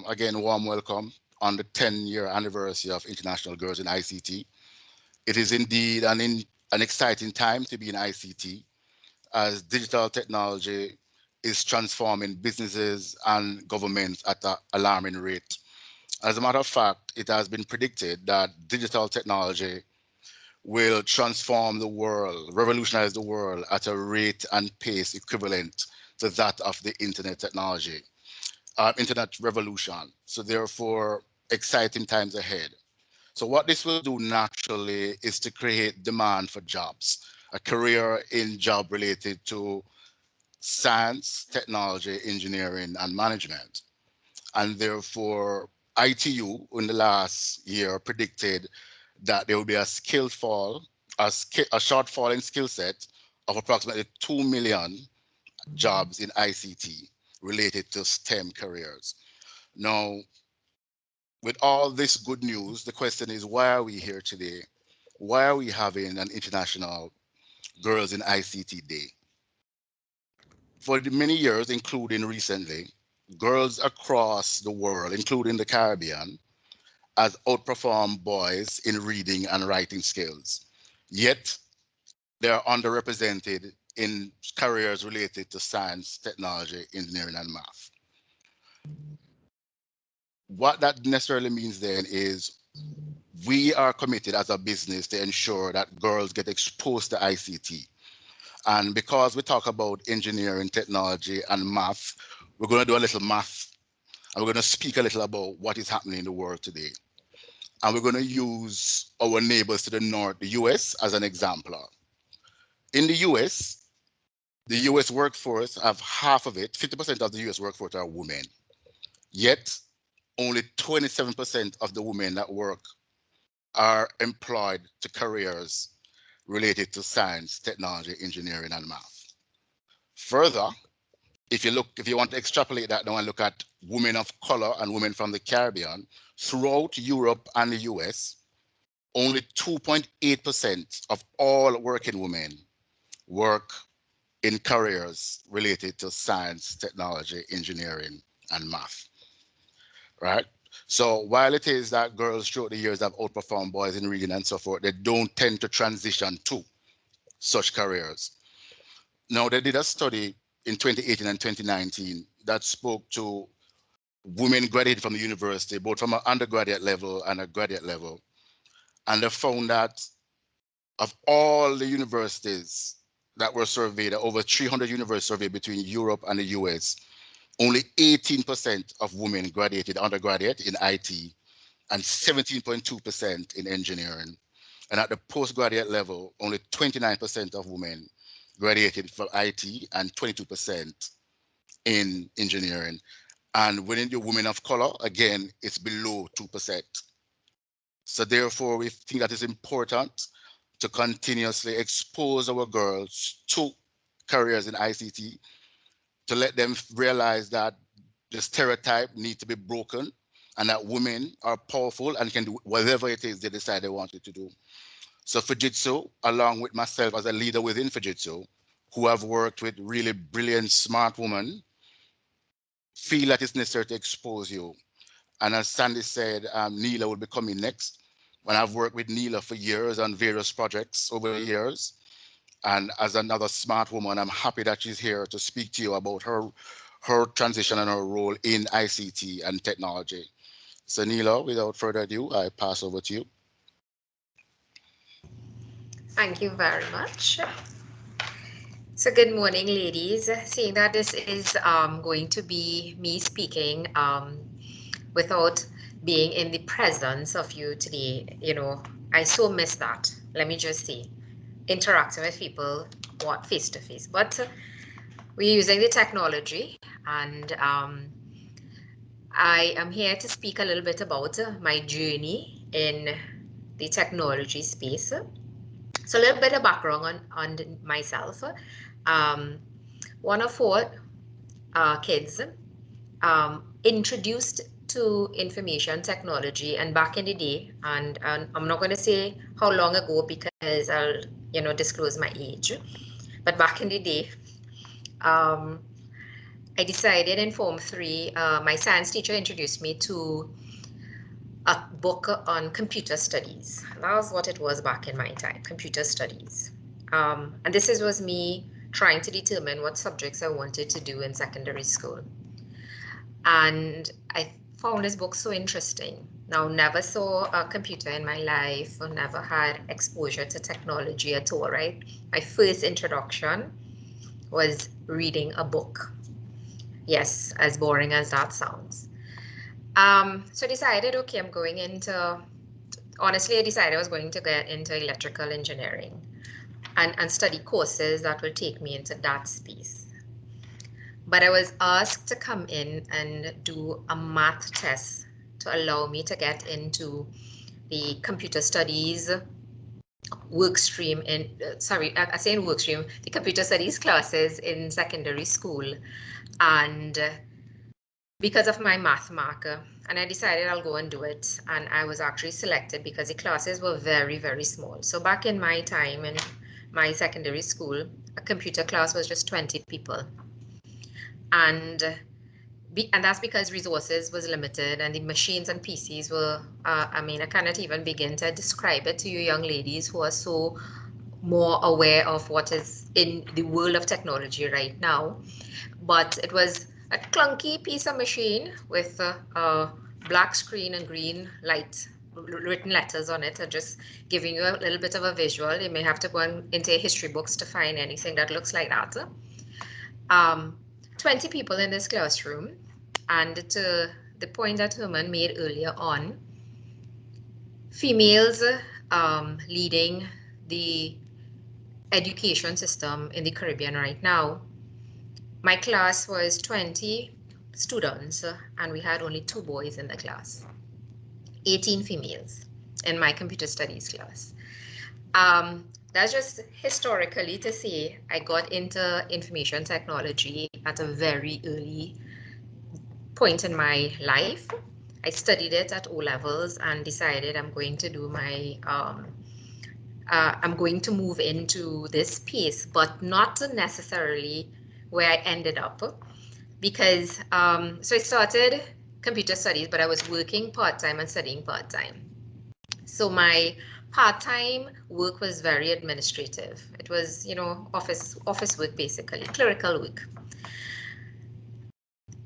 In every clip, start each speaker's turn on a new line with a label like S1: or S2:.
S1: again, warm welcome on the 10-year anniversary of International Girls in ICT. It is indeed an exciting time to be in ICT as digital technology is transforming businesses and governments at an alarming rate. As a matter of fact, it has been predicted that digital technology will transform the world, revolutionize the world at a rate and pace equivalent to that of the internet technology, internet revolution. So therefore, exciting times ahead. So what this will do naturally is to create demand for jobs, a career in job related to science, technology, engineering, and management. And therefore, ITU in the last year predicted that there will be a skill fall, a shortfall in skill set of approximately 2 million jobs in ICT related to STEM careers. Now, with all this good news, the question is, why are we here today? Why are we having an International Girls in ICT Day? For the many years, including recently, girls across the world, including the Caribbean, has outperformed boys in reading and writing skills. Yet, they are underrepresented in careers related to science, technology, engineering, and math. What that necessarily means then is we are committed as a business to ensure that girls get exposed to ICT. And because we talk about engineering, technology, and math, we're going to do a little math and we're going to speak a little about what is happening in the world today. And we're going to use our neighbors to the north, the US, as an example. In the US workforce, have half of it, 50% of the US workforce are women. Yet, only 27% of the women that work are employed to careers related to science, technology, engineering, and math. Further, if you want to extrapolate that now and look at women of color and women from the Caribbean, throughout Europe and the US, only 2.8% of all working women work in careers related to science, technology, engineering, and math, right? So while it is that girls throughout the years have outperformed boys in reading and so forth, they don't tend to transition to such careers. Now, they did a study in 2018 and 2019 that spoke to women graduated from the university, both from an undergraduate level and a graduate level. And they found that of all the universities that were surveyed, over 300 universities surveyed between Europe and the US, only 18% of women graduated undergraduate in IT and 17.2% in engineering. And at the postgraduate level, only 29% of women graduated from IT and 22% in engineering. And within the women of color, again, it's below 2%. So therefore, we think that it's important to continuously expose our girls to careers in ICT, to let them realize that the stereotype needs to be broken and that women are powerful and can do whatever it is they decide they wanted to do. So Fujitsu, along with myself as a leader within Fujitsu, who have worked with really brilliant, smart women, feel that it's necessary to expose you. And as Sandy said, Neela will be coming next. When I've worked with Neela for years on various projects over the years. And as another smart woman, I'm happy that she's here to speak to you about her transition and her role in ICT and technology. So Neela, without further ado, I pass over to you.
S2: Thank you very much. So good morning, ladies. Seeing that this is going to be me speaking without being in the presence of you today, I so miss that. Let me just say, interacting with people face to face. But we're using the technology, and I am here to speak a little bit about my journey in the technology space. So a little bit of background on myself. One of four kids introduced to information technology, and back in the day, and I'm not going to say how long ago because I'll disclose my age, but back in the day, I decided in Form 3, my science teacher introduced me to a book on computer studies. That was what it was back in my time, computer studies. And was me trying to determine what subjects I wanted to do in secondary school. And I found this book so interesting. Now, never saw a computer in my life, or never had exposure to technology at all, right? My first introduction was reading a book. Yes, as boring as that sounds. So I decided, okay, honestly, I decided I was going to get into electrical engineering and study courses that will take me into that space. But I was asked to come in and do a math test to allow me to get into the computer studies work stream I say in work stream, the computer studies classes in secondary school. And because of my math marker, and I decided I'll go and do it. And I was actually selected because the classes were very, very small. So back in my time in my secondary school, a computer class was just 20 people. And that's because resources was limited and the machines and PCs were, I cannot even begin to describe it to you young ladies who are so more aware of what is in the world of technology right now. But it was a clunky piece of machine with a black screen and green light written letters on it, and just giving you a little bit of a visual. You may have to go into history books to find anything that looks like that. 20 people in this classroom, and to the point that Herman made earlier on, females leading the education system in the Caribbean right now. My class was 20 students, and we had only 2 boys in the class, 18 females in my computer studies class. That's just historically to say I got into information technology at a very early point in my life. I studied it at O levels and decided I'm going to do I'm going to move into this space, but not necessarily where I ended up, because so I started computer studies, but I was working part-time and studying part-time. So my part-time work was very administrative. It was, office work, basically clerical work.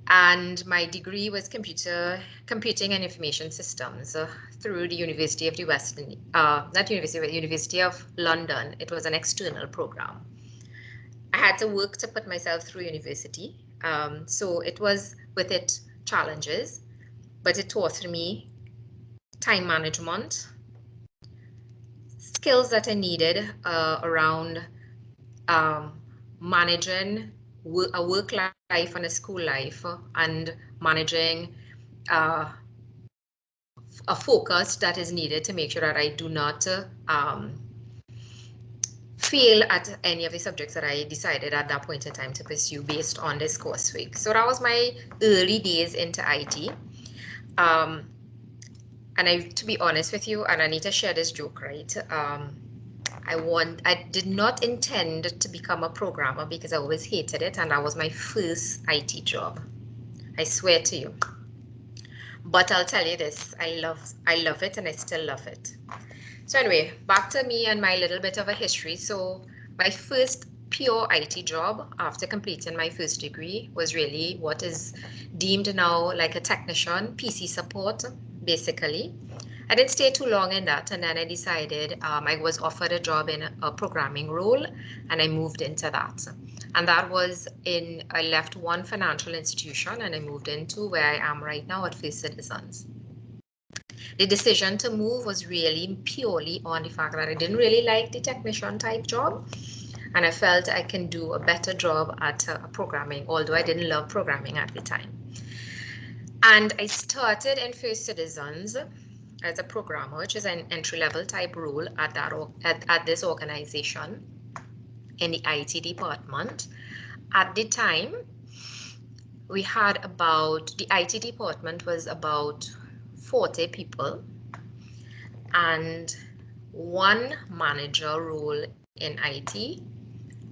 S2: And my degree was computing and information systems through the University of the Western, not university, but University of London. It was an external program. I had to work to put myself through university. So it was with it challenges, but it taught me time management, skills that I needed around managing a work life and a school life, and managing uh, a focus that is needed to make sure that I do not fail at any of the subjects that I decided at that point in time to pursue based on this coursework. So that was my early days into IT. And to be honest with you, and I need to share this joke, right? I did not intend to become a programmer because I always hated it, and that was my first IT job. I swear to you. But I'll tell you this, I love it, and I still love it. So anyway, back to me and my little bit of a history. So my first pure IT job after completing my first degree was really what is deemed now like a technician, PC support, basically. I didn't stay too long in that, and then I decided I was offered a job in a programming role, and I moved into that. And that was I left one financial institution and I moved into where I am right now at First Citizens. The decision to move was really purely on the fact that I didn't really like the technician type job, and I felt I can do a better job at programming, although I didn't love programming at the time. And I started in First Citizens as a programmer, which is an entry-level type role at this organization in the IT department. At the time, the IT department was about 40 people, and one manager role in IT,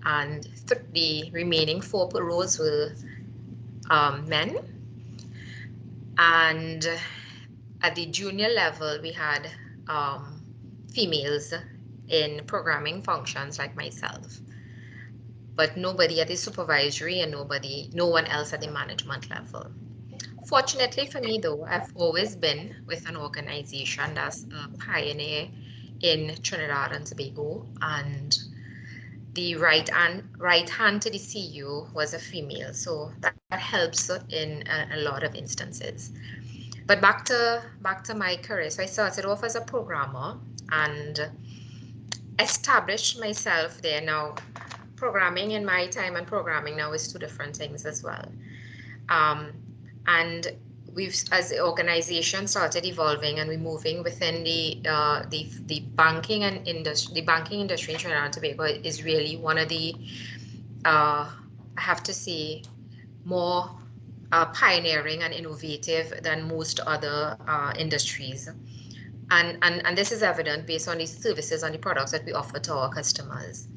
S2: and the remaining 4 roles were men, and at the junior level we had females in programming functions like myself, but nobody at the supervisory and no one else at the management level. Fortunately for me, though, I've always been with an organization that's a pioneer in Trinidad and Tobago, and the right hand to the CEO was a female, so that helps in a lot of instances. But back to my career. So I started off as a programmer and established myself there. Now, programming in my time and programming now is two different things as well. Um, and we've, as the organization, started evolving, and we're moving within the banking and industry. The banking industry in Trinidad and Tobago is really one of the I have to say, more pioneering and innovative than most other industries. And this is evident based on the services and the products that we offer to our customers.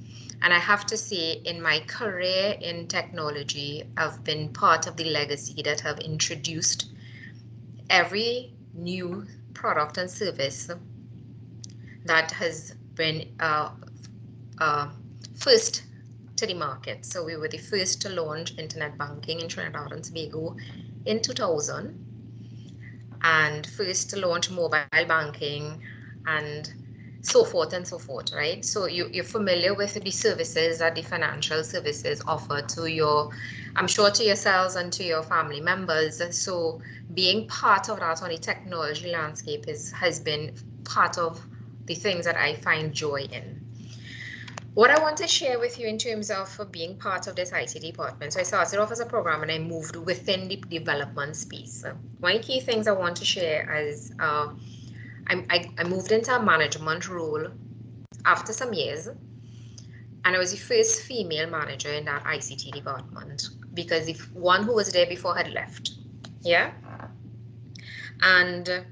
S2: And I have to say, in my career in technology, I've been part of the legacy that have introduced every new product and service that has been first to the market. So we were the first to launch internet banking in Trinidad and Tobago in 2000, and first to launch mobile banking, and so forth and so forth, right? So you're familiar with the services that the financial services offer to your, I'm sure, to yourselves and to your family members. So being part of that on the technology landscape has been part of the things that I find joy in. What I want to share with you in terms of being part of this IT department. So I started off as a program and I moved within the development space. One key things I want to share is I moved into a management role after some years, and I was the first female manager in that ICT department because the one who was there before had left. Yeah. And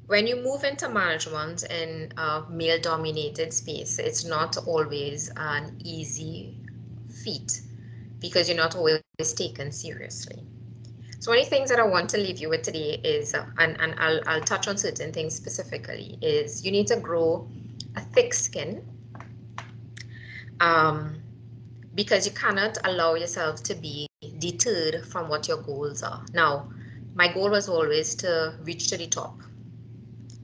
S2: when you move into management in a male dominated space, it's not always an easy feat because you're not always taken seriously. So one of the things that I want to leave you with today is, and I'll touch on certain things specifically, is you need to grow a thick skin, because you cannot allow yourself to be deterred from what your goals are. Now, my goal was always to reach to the top.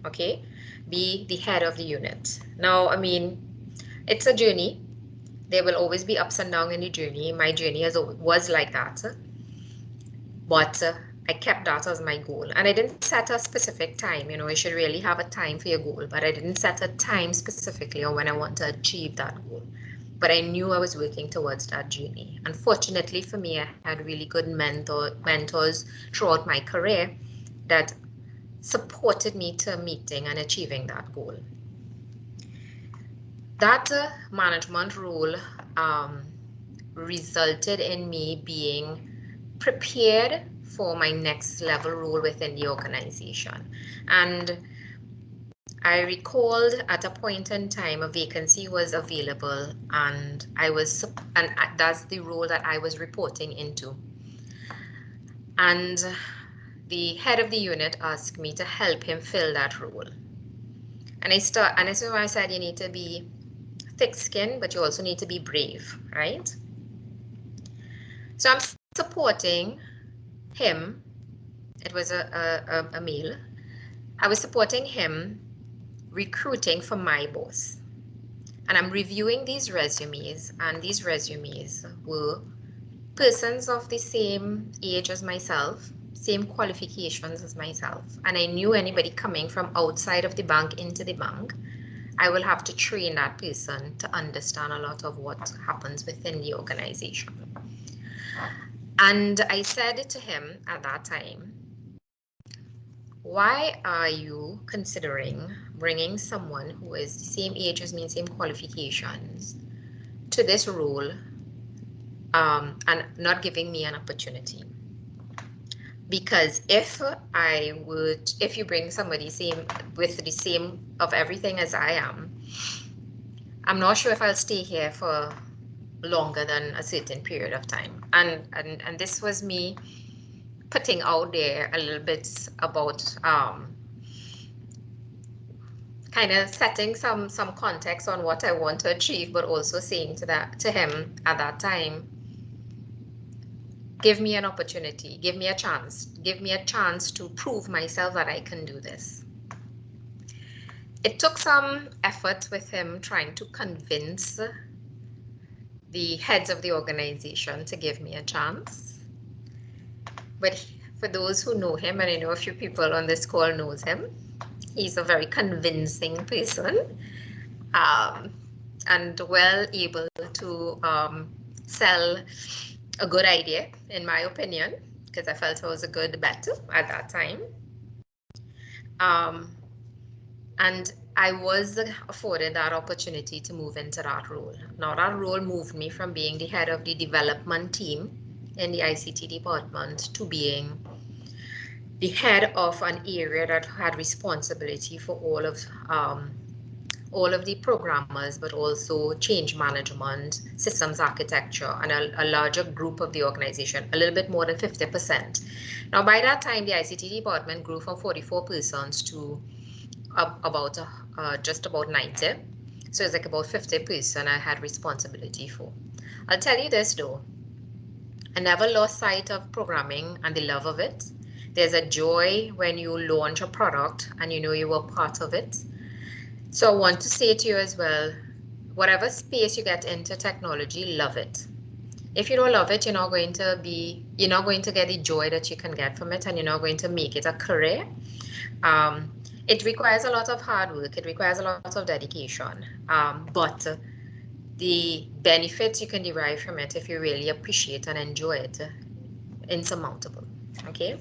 S2: Okay, be the head of the unit. Now, I mean, it's a journey. There will always be ups and downs in the journey. My journey was like that, but I kept that as my goal, and I didn't set a specific time. You know, you should really have a time for your goal, but I didn't set a time specifically on when I want to achieve that goal. But I knew I was working towards that journey. Unfortunately for me, I had really good mentors throughout my career that supported me to meeting and achieving that goal. That management role resulted in me being prepared for my next level role within the organization. And I recalled at a point in time a vacancy was available, and that's the role that I was reporting into. And the head of the unit asked me to help him fill that role. And this is why I said you need to be thick-skinned, but you also need to be brave, right? So I'm supporting him. It was a male. I was supporting him recruiting for my boss. And I'm reviewing these resumes, and these resumes were persons of the same age as myself, same qualifications as myself. And I knew anybody coming from outside of the bank into the bank, I will have to train that person to understand a lot of what happens within the organization. And I said to him at that time, why are you considering bringing someone who is the same age as me, same qualifications, to this role, and not giving me an opportunity? Because if you bring somebody with the same of everything as I am, I'm not sure if I'll stay here for longer than a certain period of time. And this was me putting out there a little bit about kind of setting some context on what I want to achieve, but also saying to him at that time, give me an opportunity, give me a chance to prove myself that I can do this. It took some effort with him trying to convince the heads of the organization to give me a chance. But for those who know him, and I know a few people on this call knows him, he's a very convincing person, um, and well able to sell a good idea, in my opinion, because I felt I was a good bet at that time. Um, and I was afforded that opportunity to move into that role. Now, that role moved me from being the head of the development team in the ICT department to being the head of an area that had responsibility for all of the programmers, but also change management, systems architecture, and a larger group of the organization, a little bit more than 50%. Now, by that time, the ICT department grew from 44 persons to about just about 90. So it's like about 50% I had responsibility for. I'll tell you this though, I never lost sight of programming and the love of it. There's a joy when you launch a product and you know you were part of it. So I want to say to you as well, whatever space you get into technology, love it. If you don't love it, you're not going to get the joy that you can get from it, and you're not going to make it a career. Um, it requires a lot of hard work. It requires a lot of dedication. But the benefits you can derive from it, if you really appreciate and enjoy it, insurmountable. Okay.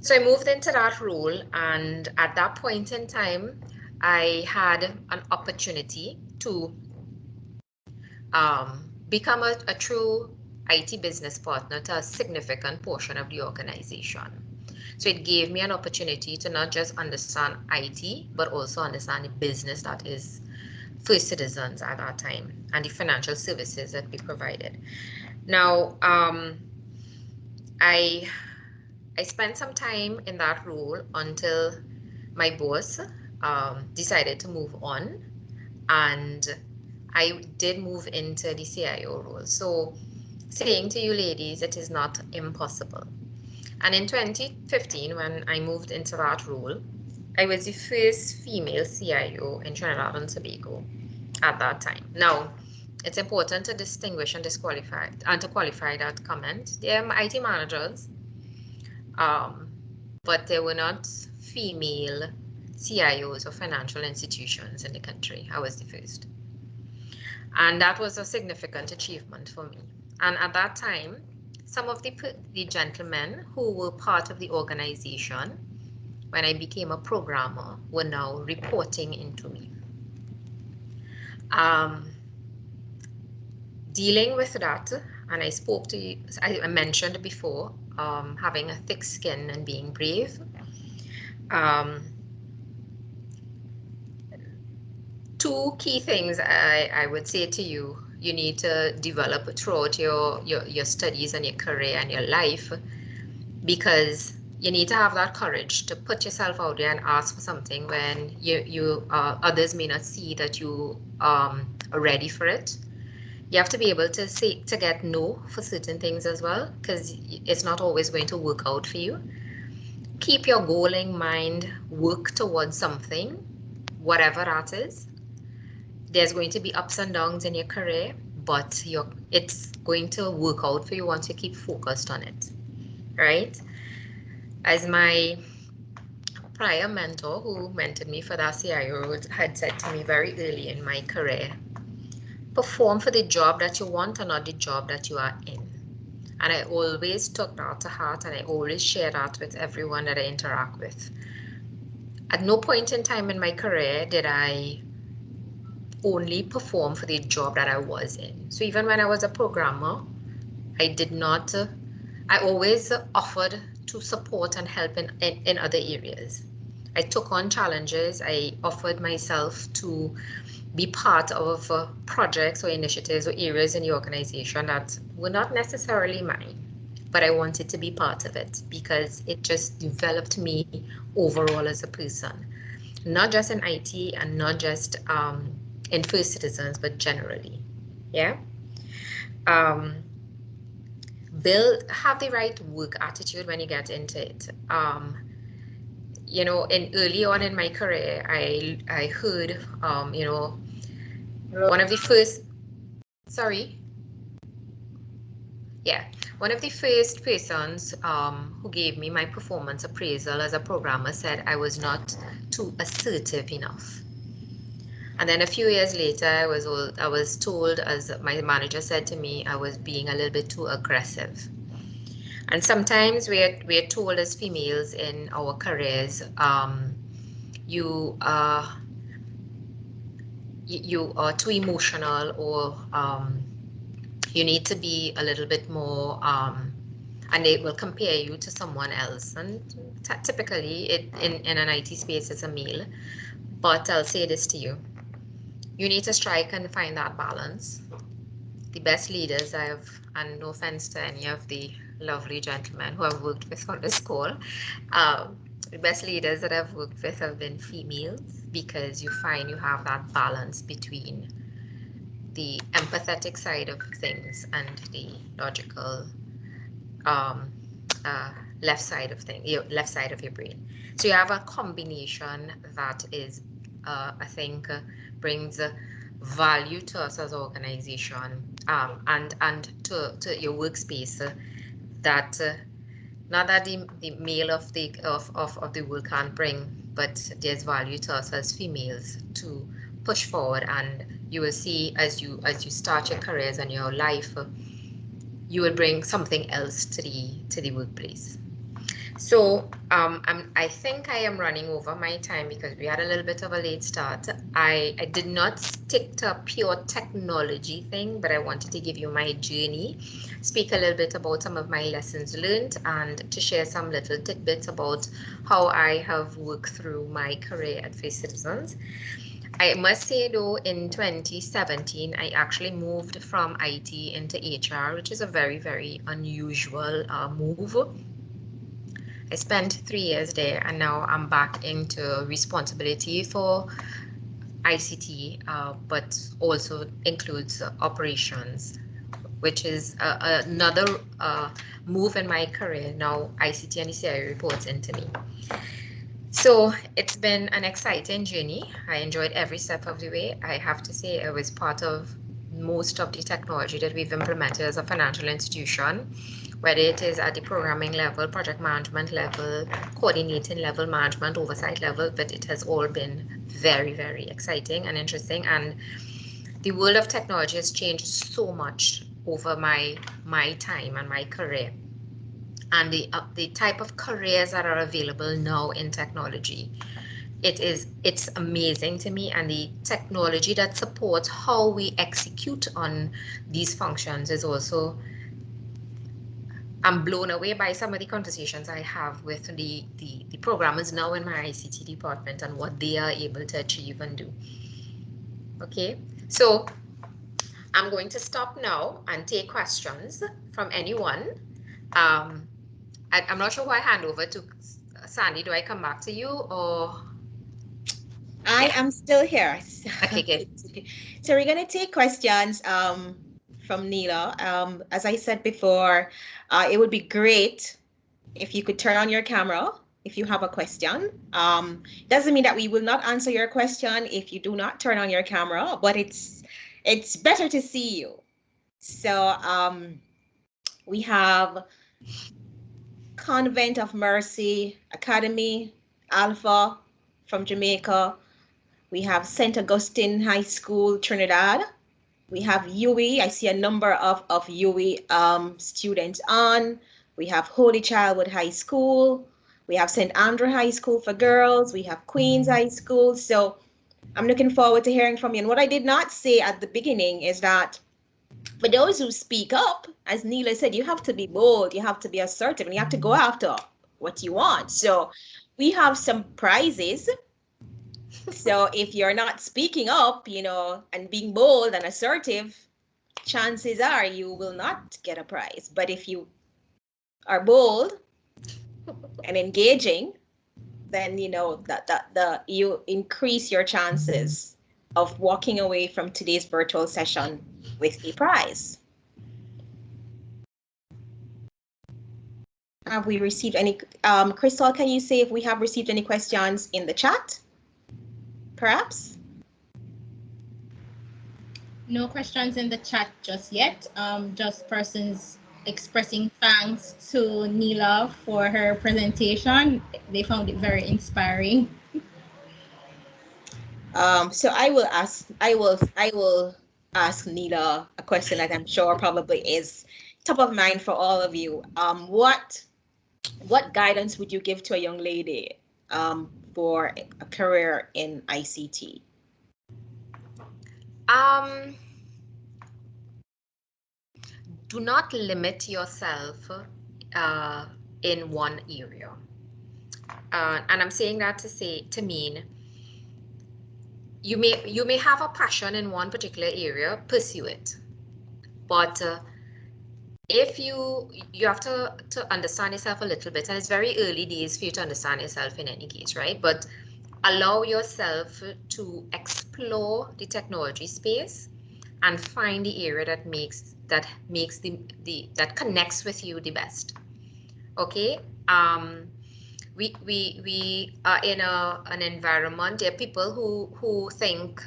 S2: So I moved into that role, and at that point in time, I had an opportunity to become a true IT business partner to a significant portion of the organization. So it gave me an opportunity to not just understand IT, but also understand the business that is First Citizens at that time and the financial services that we provided. Now, I I spent some time in that role until my boss decided to move on, and I did move into the CIO role. So, saying to you ladies, it is not impossible. And in 2015, when I moved into that role, I was the first female CIO in Trinidad and Tobago at that time. Now, it's important to distinguish and disqualify and to qualify that comment. There are IT managers, um, but there were not female CIOs of financial institutions in the country. I was the first. And that was a significant achievement for me. And at that time, some of the gentlemen who were part of the organization when I became a programmer were now reporting into me. Um, Dealing with that, and I spoke to you, I mentioned before, having a thick skin and being brave. Um, Two key things I would say to you, you need to develop throughout your studies and your career and your life, because you need to have that courage to put yourself out there and ask for something when others may not see that you are ready for it. You have to be able to get no for certain things as well, because it's not always going to work out for you. Keep your goal in mind, work towards something, whatever that is. There's going to be ups and downs in your career, but it's going to work out for you once you keep focused on it, right? As my prior mentor who mentored me for that CIO role had said to me very early in my career, perform for the job that you want and not the job that you are in. And I always took that to heart, and I always share that with everyone that I interact with. At no point in time in my career did I only perform for the job that I was in. So even when I was a programmer, I did not, I always offered to support and help in other areas. I took on challenges. I offered myself to be part of projects or initiatives or areas in the organization that were not necessarily mine, but I wanted to be part of it because it just developed me overall as a person, not just in IT and not just in First Citizens, but generally. Yeah. Um, have the right work attitude when you get into it. In early on in my career, I heard, one of the first, sorry, yeah, one of the first persons who gave me my performance appraisal as a programmer said I was not too assertive enough. And then a few years later, I was told, as my manager said to me, I was being a little bit too aggressive. And sometimes we're told as females in our careers, you are you are too emotional, or you need to be a little bit more, and they will compare you to someone else. And typically, in an IT space, it's a male. But I'll say this to you: you need to strike and find that balance. The best leaders I have, and no offense to any of the lovely gentlemen who I've worked with on this call, the best leaders that I've worked with have been females, because you find you have that balance between the empathetic side of things and the logical, um, uh, left side of your brain. So you have a combination that is, I think, brings value to us as an organization, and to your workspace. That Not that the male of the world can't bring, but there's value to us as females to push forward. And you will see, as you start your careers and your life, you will bring something else to the workplace. So I think I am running over my time because we had a little bit of a late start. I did not stick to a pure technology thing, but I wanted to give you my journey, speak a little bit about some of my lessons learned, and to share some little tidbits about how I have worked through my career at Face Citizens. I must say though, in 2017, I actually moved from IT into HR, which is a very, very unusual move. I spent 3 years there, and now I'm back into responsibility for ICT, but also includes operations, which is another move in my career. Now ICT and ECI reports into me. So it's been an exciting journey. I enjoyed every step of the way. I have to say I was part of most of the technology that we've implemented as a financial institution, whether it is at the programming level, project management level, coordinating level, management oversight level, but it has all been very, very exciting and interesting. And the world of technology has changed so much over my time and my career, and the type of careers that are available now in technology. It's amazing to me, and the technology that supports how we execute on these functions is also, I'm blown away by some of the conversations I have with the programmers now in my ICT department and what they are able to achieve and do. Okay, so I'm going to stop now and take questions from anyone. um, I'm not sure who I hand over to. Sandy, do I come back to you, or?
S3: I
S2: Yeah.
S3: am still here.
S2: Okay, good.
S3: So we're gonna take questions from Neela. As I said before, it would be great if you could turn on your camera if you have a question. Doesn't mean that we will not answer your question if you do not turn on your camera, but it's better to see you. So we have Convent of Mercy Academy Alpha from Jamaica. We have St. Augustine High School, Trinidad. We have UWI. I see a number of UWI students on. We have Holy Childhood High School. We have St. Andrew High School for girls. We have Queens High School. So I'm looking forward to hearing from you. And what I did not say at the beginning is that for those who speak up, as Neela said, you have to be bold, you have to be assertive, and you have to go after what you want. So we have some prizes So if you're not speaking up, and being bold and assertive, chances are you will not get a prize. But if you are bold and engaging, then you increase your chances of walking away from today's virtual session with a prize. Have we received any, Crystal, can you say if we have received any questions in the chat, perhaps?
S4: No questions in the chat just yet. Just persons expressing thanks to Neela for her presentation. They found it very inspiring.
S3: So I will ask Neela a question that I'm sure probably is top of mind for all of you. What guidance would you give to a young lady for a career in ICT?
S2: Do not limit yourself in one area. And I'm saying that to mean you may have a passion in one particular area, pursue it. But if you have to understand yourself a little bit, and it's very early days for you to understand yourself in any case, right? But allow yourself to explore the technology space and find the area that makes the that connects with you the best. Okay. We are in an environment. There are people who think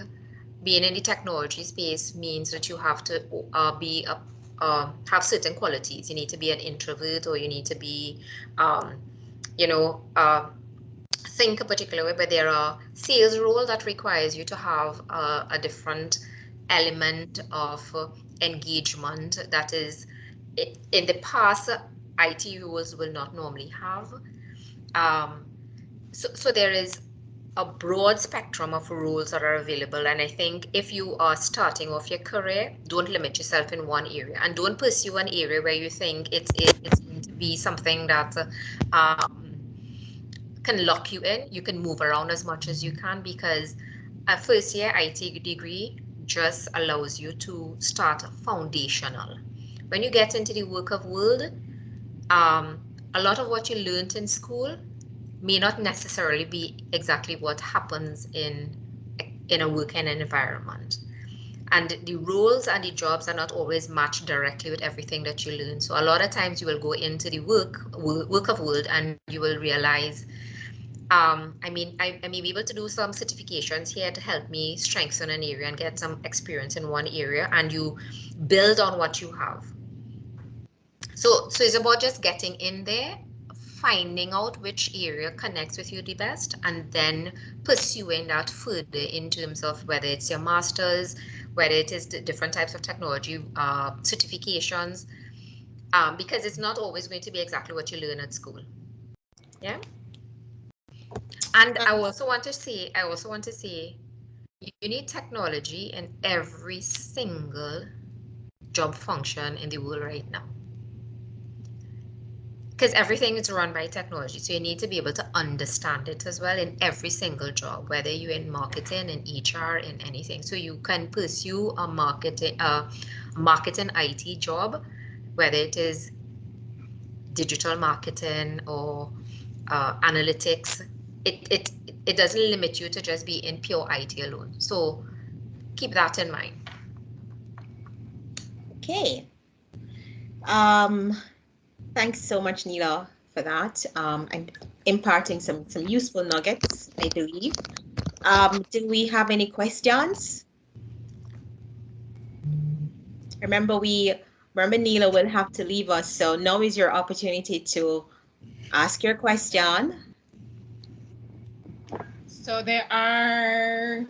S2: being in the technology space means that you have to have certain qualities. You need to be an introvert, or you need to be you know think a particular way. But there are sales role that requires you to have a different element of engagement that is in the past IT roles will not normally have. So there is a broad spectrum of roles that are available, and I think if you are starting off your career, don't limit yourself in one area, and don't pursue an area where you think it's going to be something that can lock you in. You can move around as much as you can, because a first year IT degree just allows you to start foundational. When you get into the work of world, a lot of what you learned in school may not necessarily be exactly what happens in a working environment. And the roles and the jobs are not always matched directly with everything that you learn. So a lot of times you will go into the work of world, and you will realize, I may be able to do some certifications here to help me strengthen an area and get some experience in one area, and you build on what you have. So it's about just getting in there, finding out which area connects with you the best, and then pursuing that further in terms of whether it's your master's, whether it is the different types of technology certifications, because it's not always going to be exactly what you learn at school. Yeah. And I also want to say, you need technology in every single job function in the world right now, because everything is run by technology. So you need to be able to understand it as well in every single job, whether you're in marketing, in HR, in anything. So you can pursue a marketing IT job, whether it is digital marketing or analytics. It doesn't limit you to just be in pure IT alone. So keep that in mind.
S3: Okay. Thanks so much, Neela, for that, and imparting some useful nuggets, I believe. Do we have any questions? Remember, Neela will have to leave us, so now is your opportunity to ask your question.
S4: So there are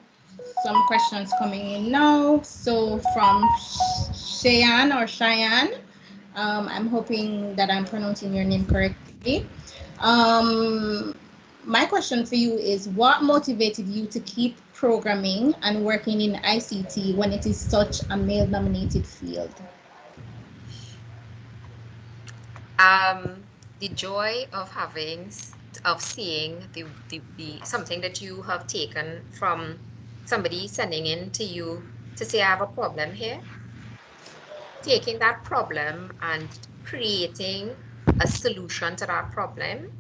S4: some questions coming in now. So from Cheyenne, I'm hoping that I'm pronouncing your name correctly. My question for you is, what motivated you to keep programming and working in ICT when it is such a male-dominated field?
S2: The joy of having of seeing the something that you have taken from somebody sending in to you to say, I have a problem here, taking that problem and creating a solution to that problem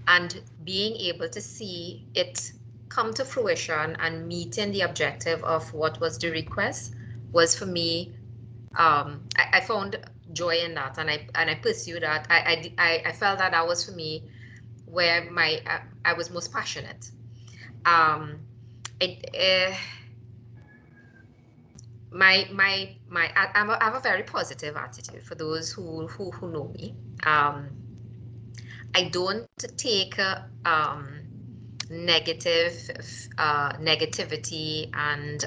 S2: and being able to see it come to fruition and meeting the objective of what was the request was for me. I found joy in that, and I pursued that. I felt that that was for me where I was most passionate. Um, it I have a very positive attitude for those who know me. I don't take negativity and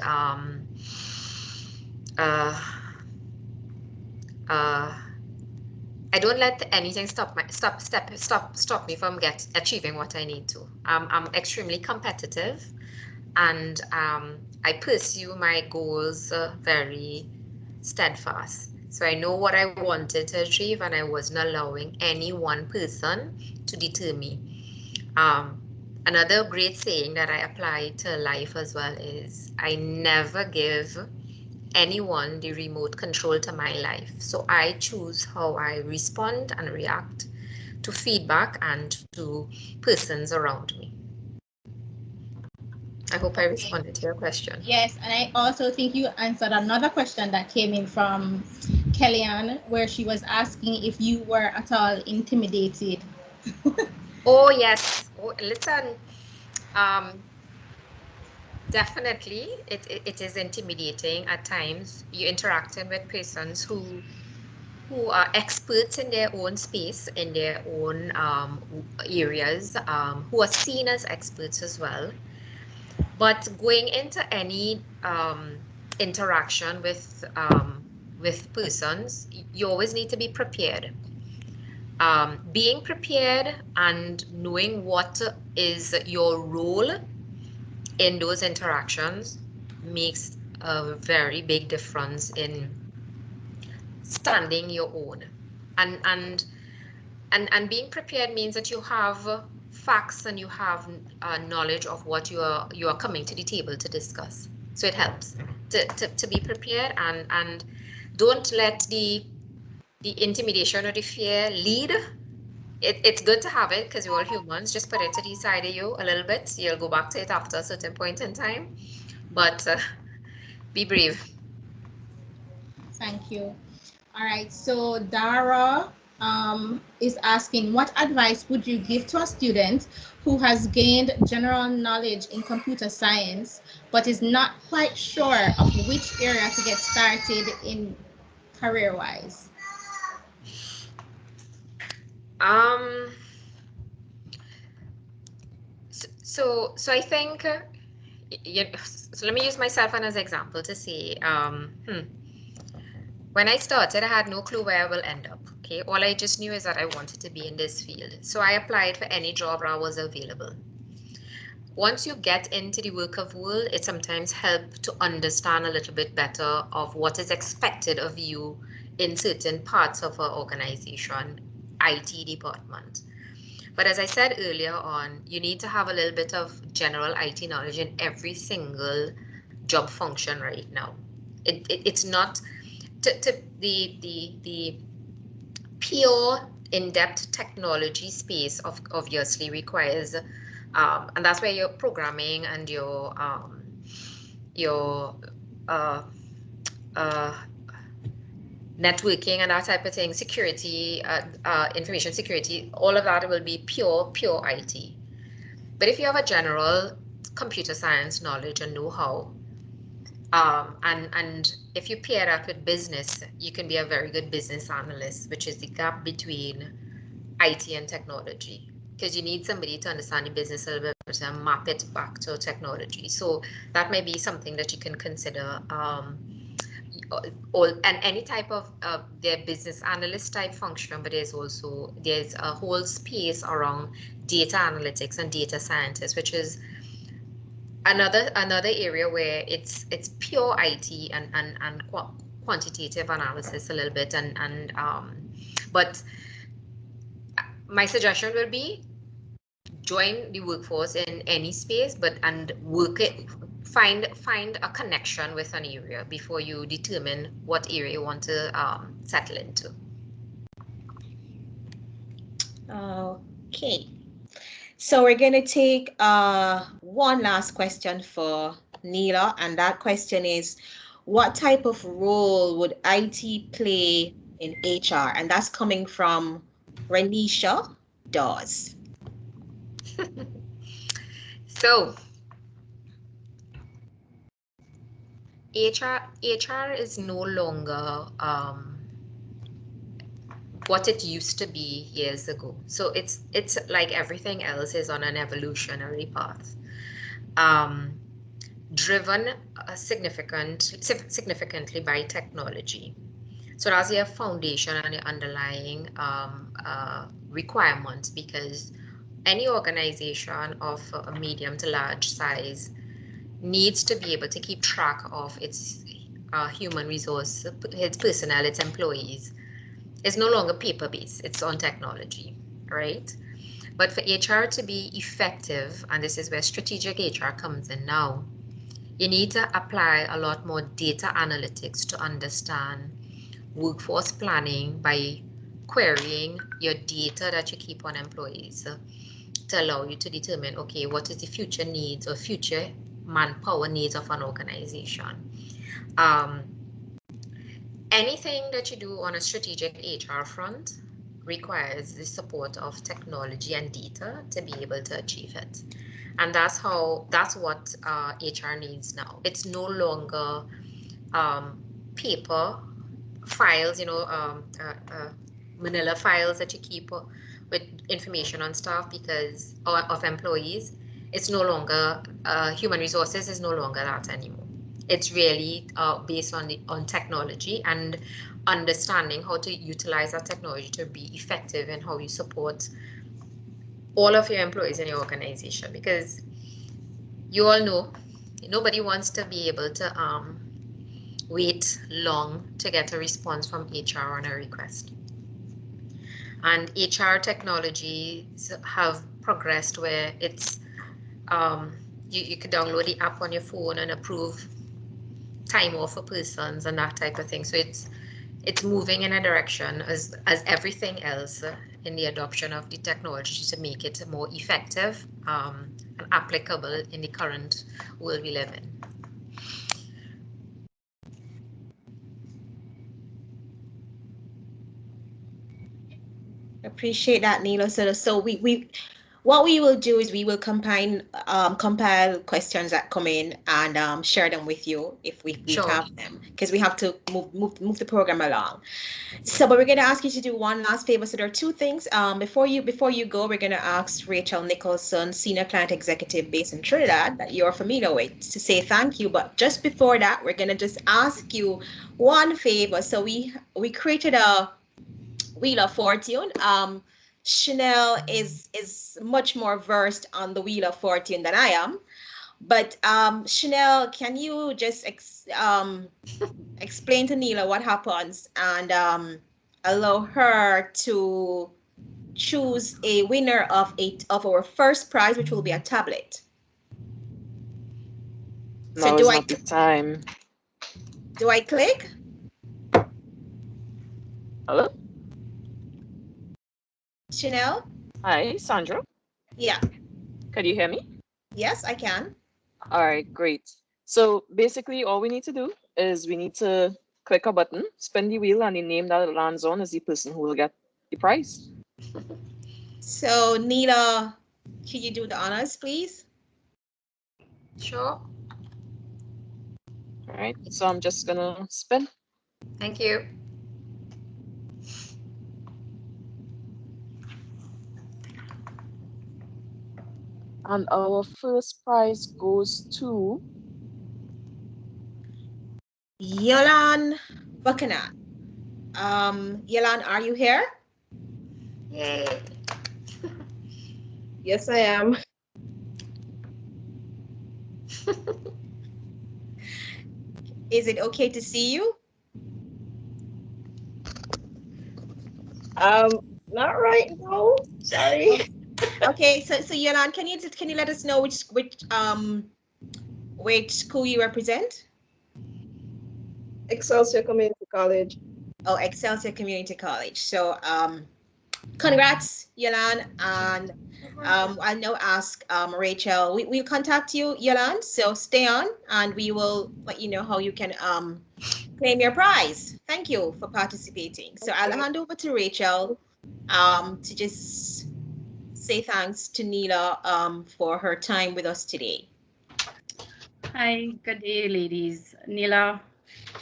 S2: uh, uh, I don't let anything stop me from achieving what I need to. I'm extremely competitive, and I pursue my goals very steadfast. So I know what I wanted to achieve, and I wasn't allowing any one person to deter me. Um, Another great saying that I apply to life as well is I never give anyone the remote control to my life. So I choose how I respond and react to feedback and to persons around me. I hope I
S4: Okay.
S2: responded to your question.
S4: Yes, and I also think you answered another question that came in from Kellyanne, where she was asking if you were at all intimidated.
S2: Oh, yes. Oh, listen, um, definitely it is intimidating at times. You're interacting with persons who are experts in their own space, in their own areas, who are seen as experts as well. But going into any interaction with persons, you always need to be prepared. Being prepared and knowing what is your role in those interactions makes a very big difference in standing your own. And and and being prepared means that you have facts and you have knowledge of what you are coming to the table to discuss. So it helps to be prepared, and don't let the intimidation or the fear lead. It's good to have it because we're all humans. Just put it to the side of you a little bit. You'll go back to it after a certain point in time. But be brave.
S4: Thank you. All right, so Dara is asking, what advice would you give to a student who has gained general knowledge in computer science but is not quite sure of which area to get started in career-wise?
S2: Um, so I think so let me use myself as an example to see. When I started, I had no clue where I will end up. Okay, all I just knew is that I wanted to be in this field. So I applied for any job that was available. Once you get into the work of world, it sometimes helps to understand a little bit better of what is expected of you in certain parts of our organization, IT department. But as I said earlier on, you need to have a little bit of general IT knowledge in every single job function right now. It's not the pure in-depth technology space of obviously requires and that's where your programming and your uh, uh, networking and that type of thing, security, information security, all of that will be pure IT. But if you have a general computer science knowledge and know-how, and if you pair that with business, you can be a very good business analyst, which is the gap between IT and technology. Because you need somebody to understand the business a little bit better and map it back to technology. So that may be something that you can consider. And any type of their business analyst type function, but there's a whole space around data analytics and data scientists, which is another area where it's pure IT and quantitative analysis a little bit, and but my suggestion will be join the workforce in any space, but and work it, find a connection with an area before you determine what area you want to settle into.
S3: Okay. So we're going to take one last question for Neela, and that question is, what type of role would IT play in HR? And that's coming from Renisha Dawes.
S2: So HR is no longer what it used to be years ago. So it's like everything else is on an evolutionary path, um, driven significantly by technology. So that's your foundation and your underlying requirements, because any organization of a medium to large size needs to be able to keep track of its human resource, its personnel, its employees. It's no longer paper-based, it's on technology, right? But for HR to be effective, and this is where strategic HR comes in now, you need to apply a lot more data analytics to understand workforce planning by querying your data that you keep on employees to allow you to determine, okay, what is the future needs or future manpower needs of an organization. Um, Anything that you do on a strategic HR front requires the support of technology and data to be able to achieve it. And that's what HR needs now. It's no longer paper files, manila files that you keep with information on staff because of employees. It's no longer human resources is no longer that anymore. It's really based on technology and understanding how to utilize that technology to be effective in how you support all of your employees in your organization, because you all know nobody wants to be able to wait long to get a response from HR on a request. And HR technologies have progressed where it's you could download the app on your phone and approve time off for persons and that type of thing. So it's moving in a direction as everything else in the adoption of the technology to make it more effective and applicable in the current world we live in.
S3: Appreciate that, Neela. So we what we will do is we will compile questions that come in and share them with you if we
S2: Sure.
S3: have them, because we have to move the program along. So, but we're going to ask you to do one last favor. So there are two things. Before you go, we're going to ask Rachel Nicholson, Senior Client Executive based in Trinidad, that you're familiar with, to say thank you. But just before that, we're going to just ask you one favor. So we created a Wheel of Fortune. Chanel is much more versed on the Wheel of Fortune than I am. But Chanel, can you just explain to Neela what happens and allow her to choose a winner of our first prize, which will be a tablet. So
S5: Now is not the time.
S3: do I click?
S5: Hello?
S3: Chanel?
S5: Hi, Sandra.
S3: Yeah.
S5: Can you hear me?
S3: Yes, I can.
S5: All right, great. So basically, all we need to do is we need to click a button, spin the wheel, and the name that it lands on is the person who will get the prize.
S3: So Neela, can you do the honors, please?
S2: Sure.
S5: All right, so I'm just gonna spin.
S2: Thank you.
S5: And our first prize goes to
S3: Yolan Buckana. Yolan, are you here?
S2: Yay.
S6: Yes, I am.
S3: Is it okay to see you?
S6: Not right now. Sorry.
S3: Okay, so Yolan, can you let us know which school you represent?
S6: Excelsior Community College.
S3: Oh, Excelsior Community College. So congrats, Yolan, and I'll now ask Rachel. We'll contact you, Yolan. So stay on, and we will let you know how you can claim your prize. Thank you for participating. So I'll
S6: Okay.
S3: hand over to Rachel to just say thanks to Neela for her time with us today.
S7: Hi, good day, ladies. Neela,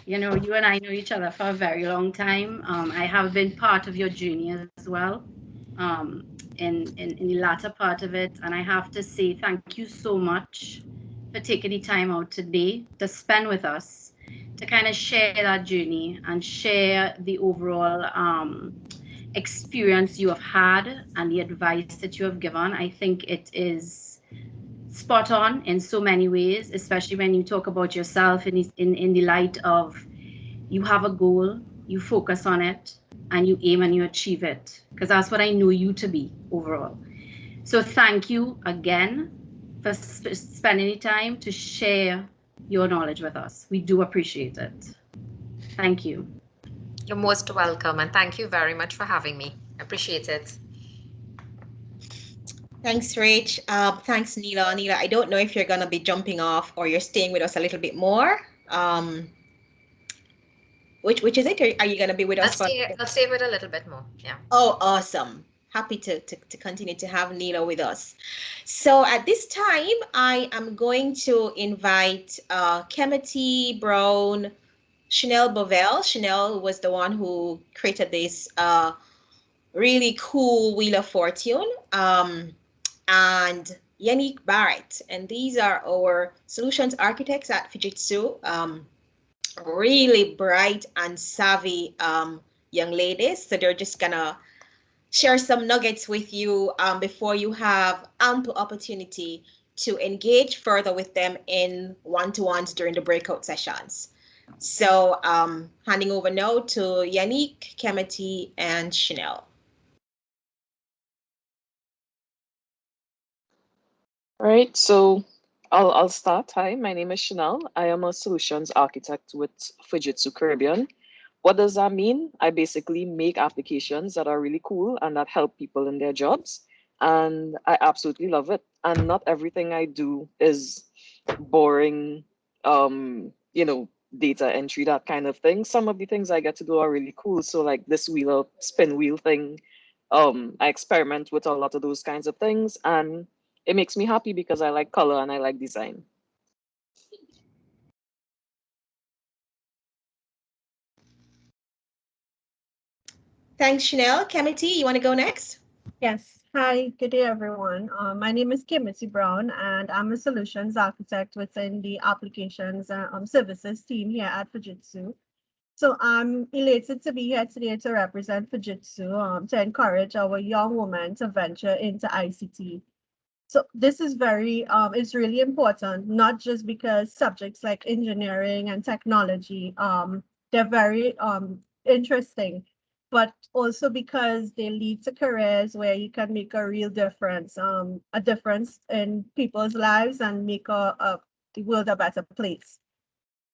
S7: you and I know each other for a very long time. I have been part of your journey as well, um, in the latter part of it. And I have to say thank you so much for taking the time out today to spend with us, to kind of share that journey and share the overall experience you have had and the advice that you have given. I think it is spot on in so many ways, especially when you talk about yourself in the light of you have a goal, you focus on it, and you aim and you achieve it. Because that's what I know you to be overall. So thank you again for spending the time to share your knowledge with us. We do appreciate it. Thank you.
S2: You're most welcome, and thank you very much for having me. I appreciate it.
S3: Thanks, Rach. Thanks, Neela. Neela, I don't know if you're gonna be jumping off or you're staying with us a little bit more. Which is it? Are you gonna be with
S2: I'll
S3: us for?
S2: stay. I'll stay with a little bit more. Yeah.
S3: Oh, awesome. Happy to continue to have Neela with us. So at this time, I am going to invite Kemity Brown, Chanel Bovell. Chanel was the one who created this really cool Wheel of Fortune. And Yannick Barrett. And these are our solutions architects at Fujitsu. Really bright and savvy young ladies. So they're just gonna share some nuggets with you before you have ample opportunity to engage further with them in one-to-ones during the breakout sessions. So handing over now to Yannick, Kemity, and Chanel.
S5: All right, so I'll start. Hi, my name is Chanel. I am a solutions architect with Fujitsu Caribbean. What does that mean? I basically make applications that are really cool and that help people in their jobs. And I absolutely love it. And not everything I do is boring, data entry, that kind of thing. Some of the things I get to do are really cool. So like this spin wheel thing, I experiment with a lot of those kinds of things. And it makes me happy because I like color and I like design.
S3: Thanks, Chanel. Kemity, you want to go next?
S8: Yes. Hi, good day, everyone. My name is Kimberly Brown, and I'm a solutions architect within the applications services team here at Fujitsu. So I'm elated to be here today to represent Fujitsu to encourage our young women to venture into ICT. So this is it's really important, not just because subjects like engineering and technology, they're very interesting, but also because they lead to careers where you can make a difference in people's lives and make the world a better place.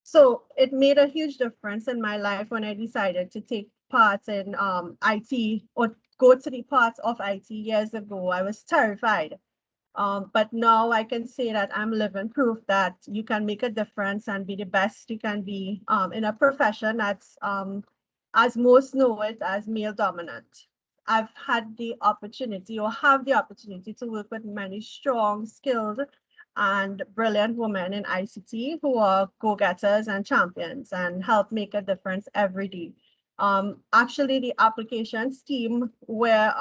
S8: So it made a huge difference in my life when I decided to take part in IT or go to the parts of IT years ago. I was terrified, but now I can say that I'm living proof that you can make a difference and be the best you can be in a profession that's, as most know it, as male dominant. I've had the opportunity or have the opportunity to work with many strong, skilled, and brilliant women in ICT who are go-getters and champions and help make a difference every day. Actually, the applications team where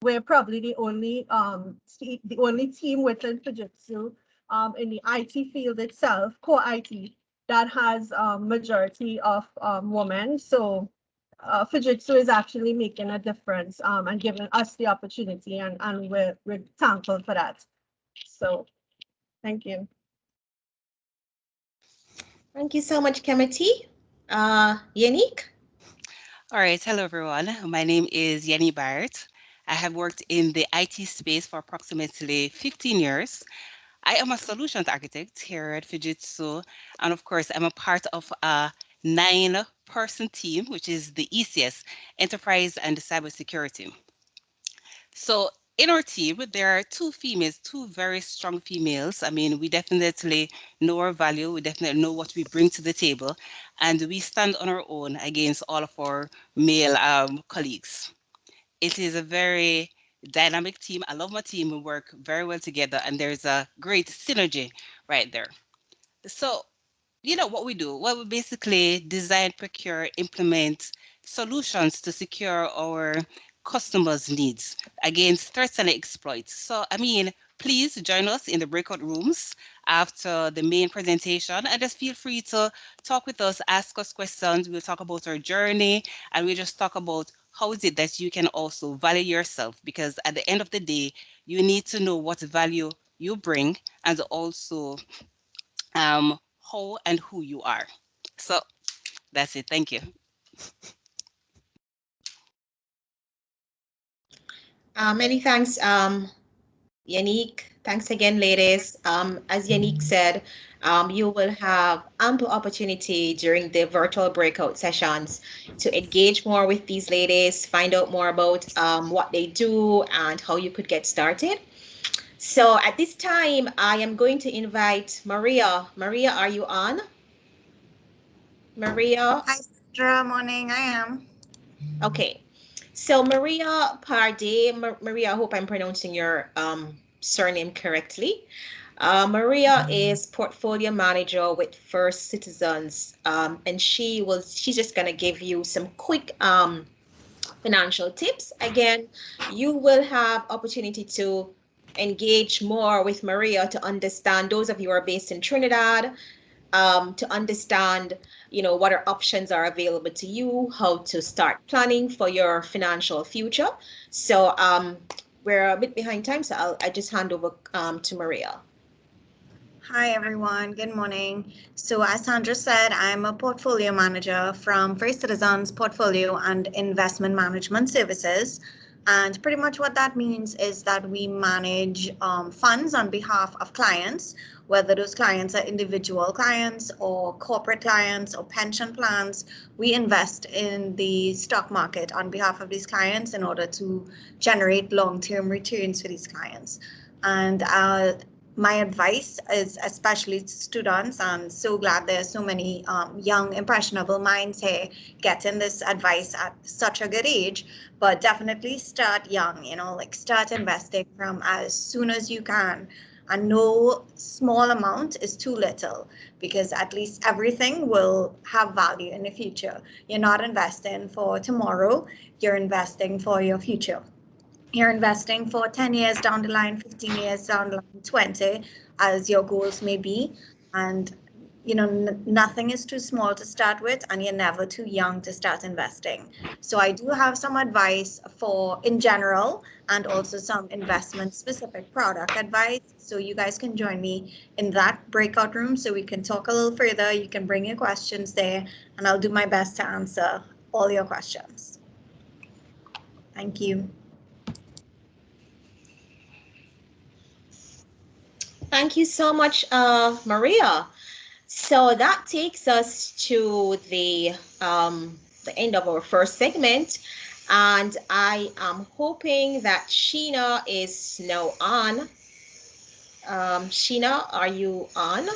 S8: we're probably the only team within Fujitsu in the IT field itself, core IT, that has majority of women. So Fujitsu is actually making a difference and giving us the opportunity, and we're thankful for that. So thank you.
S3: Thank you so much, Kemity. Yannick?
S9: All right. Hello, everyone. My name is Yenny Barrett.
S6: I have worked in the IT space for approximately 15 years. I am a solutions architect here at Fujitsu. And of course, I'm a part of a 9-person team, which is the ECS, Enterprise and Cybersecurity. So in our team, there are two females, two very strong females. I mean, we definitely know our value. We definitely know what we bring to the table. And we stand on our own against all of our male colleagues. It is a very dynamic team. I love my team. We work very well together, and there's a great synergy right there. So what we do? Well, we basically design, procure, implement solutions to secure our customers' needs against threats and exploits. So, I mean, please join us in the breakout rooms after the main presentation and just feel free to talk with us, ask us questions. We'll talk about our journey and we just talk about how is it that you can also value yourself, because at the end of the day, you need to know what value you bring and also how and who you are. So that's it. Thank you.
S3: Many thanks, Yannick. Thanks again, ladies. As Yannick said, you will have ample opportunity during the virtual breakout sessions to engage more with these ladies, find out more about what they do and how you could get started. So at this time, I am going to invite Maria. Maria, are you on? Maria?
S9: Hi, Sandra. Morning. I am.
S3: Okay. So Maria Pardee, Maria, I hope I'm pronouncing your surname correctly. Maria is portfolio manager with First Citizens, and she's just gonna give you some quick financial tips. Again, you will have opportunity to engage more with Maria to understand, those of you who are based in Trinidad, to understand, what our options are available to you, how to start planning for your financial future. So we're a bit behind time, so I just hand over to Maria.
S9: Hi, everyone. Good morning. So, as Sandra said, I'm a portfolio manager from First Citizens Portfolio and Investment Management Services. And pretty much what that means is that we manage funds on behalf of clients, whether those clients are individual clients or corporate clients or pension plans. We invest in the stock market on behalf of these clients in order to generate long-term returns for these clients. And my advice is, especially to students, I'm so glad there's so many young impressionable minds here getting this advice at such a good age, but definitely start young, like start investing from as soon as you can. And no small amount is too little, because at least everything will have value in the future. You're not investing for tomorrow, you're investing for your future. You're investing for 10 years down the line, 15 years down the line, 20, as your goals may be. And, nothing is too small to start with, and you're never too young to start investing. So I do have some advice for in general and also some investment specific product advice. So you guys can join me in that breakout room so we can talk a little further. You can bring your questions there, and I'll do my best to answer all your questions. Thank you.
S3: Thank you so much, Maria. So that takes us to the end of our first segment, and I am hoping that Sheena is now on. Sheena, are you on?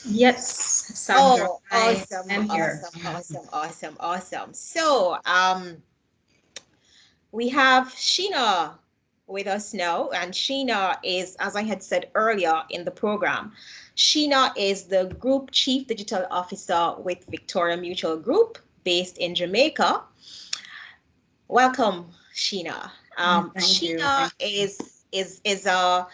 S10: Yes, Sandra,
S3: Oh,
S10: I
S3: awesome,
S10: am here.
S3: awesome, awesome, awesome, awesome. So, we have Sheena with us now, and Sheena is, as I had said earlier in the program, Sheena is the Group Chief Digital Officer with Victoria Mutual Group based in Jamaica. Welcome, Sheena.
S10: Thank you.
S3: Sheena